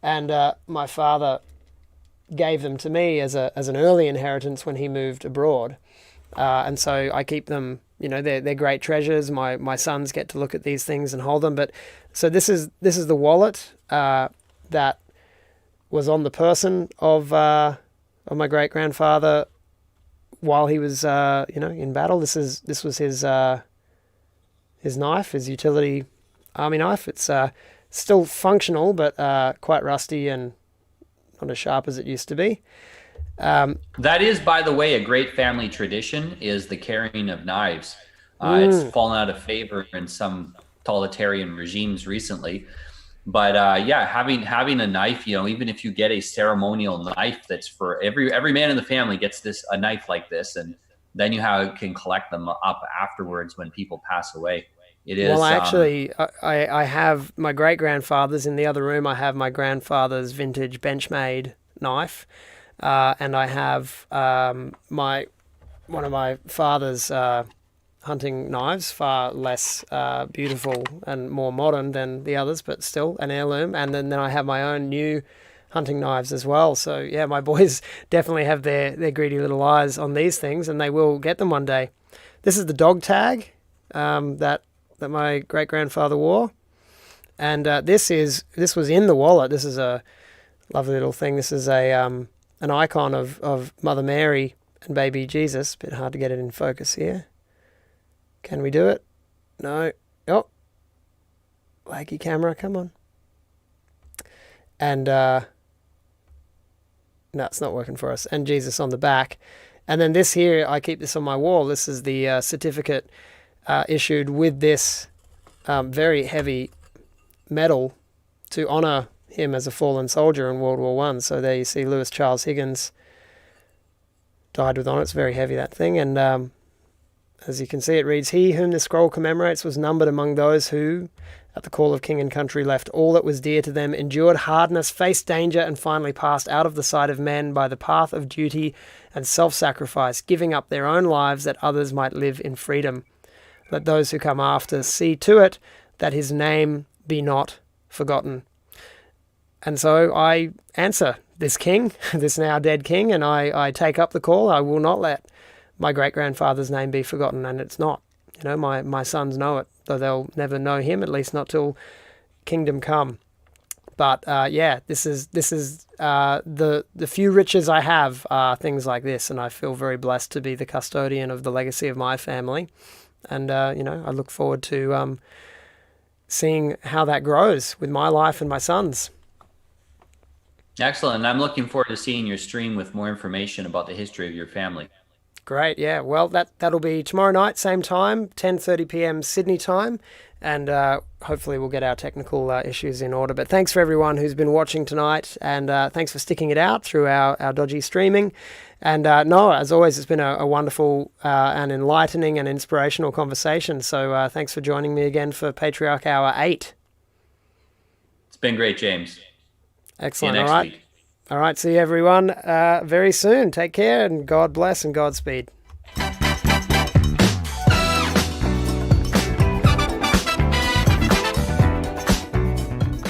And my father gave them to me as an early inheritance when he moved abroad. And so I keep them, they're great treasures. My sons get to look at these things and hold them. But so this is the wallet that was on the person of my great grandfather while he was in battle. This was his knife, his utility army knife. It's still functional, but quite rusty and not as sharp as it used to be. That is, by the way, a great family tradition, is the carrying of knives. It's fallen out of favor in some totalitarian regimes recently. But having a knife, even if you get a ceremonial knife that's for every man in the family gets a knife like this, and then you can collect them up afterwards when people pass away. It is. Well, actually, I have my great-grandfather's in the other room. I have my grandfather's vintage Benchmade knife, and I have one of my father's hunting knives, far less beautiful and more modern than the others, but still an heirloom. And then I have my own new hunting knives as well. So yeah, my boys definitely have their greedy little eyes on these things, and they will get them one day. This is the dog tag that my great-grandfather wore, and this was in the wallet. This is a lovely little thing. This is an icon of Mother Mary and baby Jesus. Bit hard to get it in focus here. Can we do it? No. Oh, laggy camera, come on. And no, it's not working for us. And Jesus on the back. And then this here, I keep this on my wall. This is the certificate issued with this very heavy medal to honor him as a fallen soldier in World War One. So there you see Lewis Charles Higgins died with honor. It's very heavy, that thing. And as you can see, it reads, "He whom this scroll commemorates was numbered among those who, at the call of king and country, left all that was dear to them, endured hardness, faced danger, and finally passed out of the sight of men by the path of duty and self-sacrifice, giving up their own lives that others might live in freedom. Let those who come after see to it that his name be not forgotten." And so I answer this king, this now dead king, and I take up the call. I will not let my great-grandfather's name be forgotten, and it's not. My sons know it, though they'll never know him, at least not till kingdom come. But this is the few riches I have are things like this, and I feel very blessed to be the custodian of the legacy of my family. And I look forward to seeing how that grows with my life and my sons. Excellent. And I'm looking forward to seeing your stream with more information about the history of your family. Great, yeah. Well, that'll be tomorrow night, same time, 10:30 p.m. Sydney time, and hopefully we'll get our technical issues in order. But thanks for everyone who's been watching tonight, and thanks for sticking it out through our dodgy streaming. And Noah, as always, it's been a wonderful and enlightening and inspirational conversation. So thanks for joining me again for Patriarch Hour 8. It's been great, James. Excellent. See you next week. All right, see you everyone very soon. Take care, and God bless and Godspeed.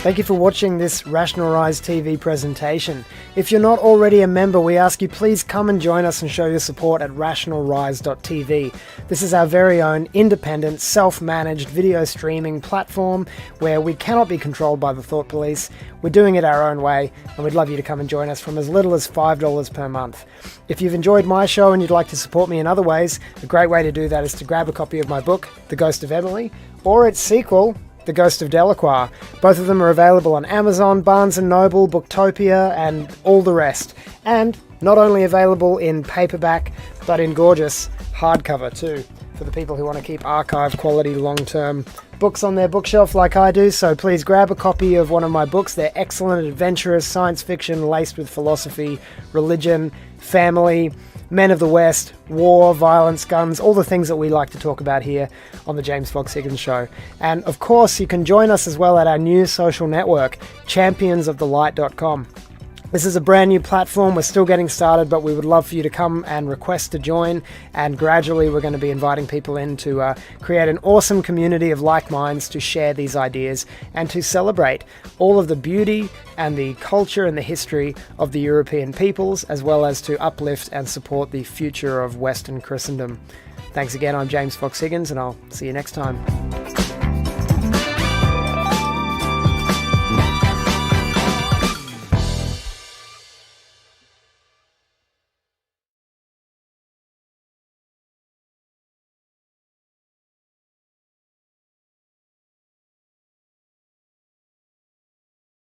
Thank you for watching this Rational Rise TV presentation. If you're not already a member, we ask you please come and join us and show your support at rationalrise.tv. This is our very own independent, self-managed video streaming platform where we cannot be controlled by the thought police. We're doing it our own way, and we'd love you to come and join us from as little as $5 per month. If you've enjoyed my show and you'd like to support me in other ways, a great way to do that is to grab a copy of my book, The Ghost of Emily, or its sequel, The Ghost of Delacroix. Both of them are available on Amazon, Barnes & Noble, Booktopia, and all the rest. And Not only available in paperback, but in gorgeous hardcover too, for the people who want to keep archive quality long-term books on their bookshelf like I do. So please grab a copy of one of my books. They're excellent, adventurous science fiction laced with philosophy, religion, family, men of the West, war, violence, guns, all the things that we like to talk about here on the James Fox Higgins Show. And of course, you can join us as well at our new social network, championsofthelight.com. This is a brand new platform. We're still getting started, but we would love for you to come and request to join. And gradually, we're going to be inviting people in to create an awesome community of like minds to share these ideas and to celebrate all of the beauty and the culture and the history of the European peoples, as well as to uplift and support the future of Western Christendom. Thanks again. I'm James Fox Higgins, and I'll see you next time.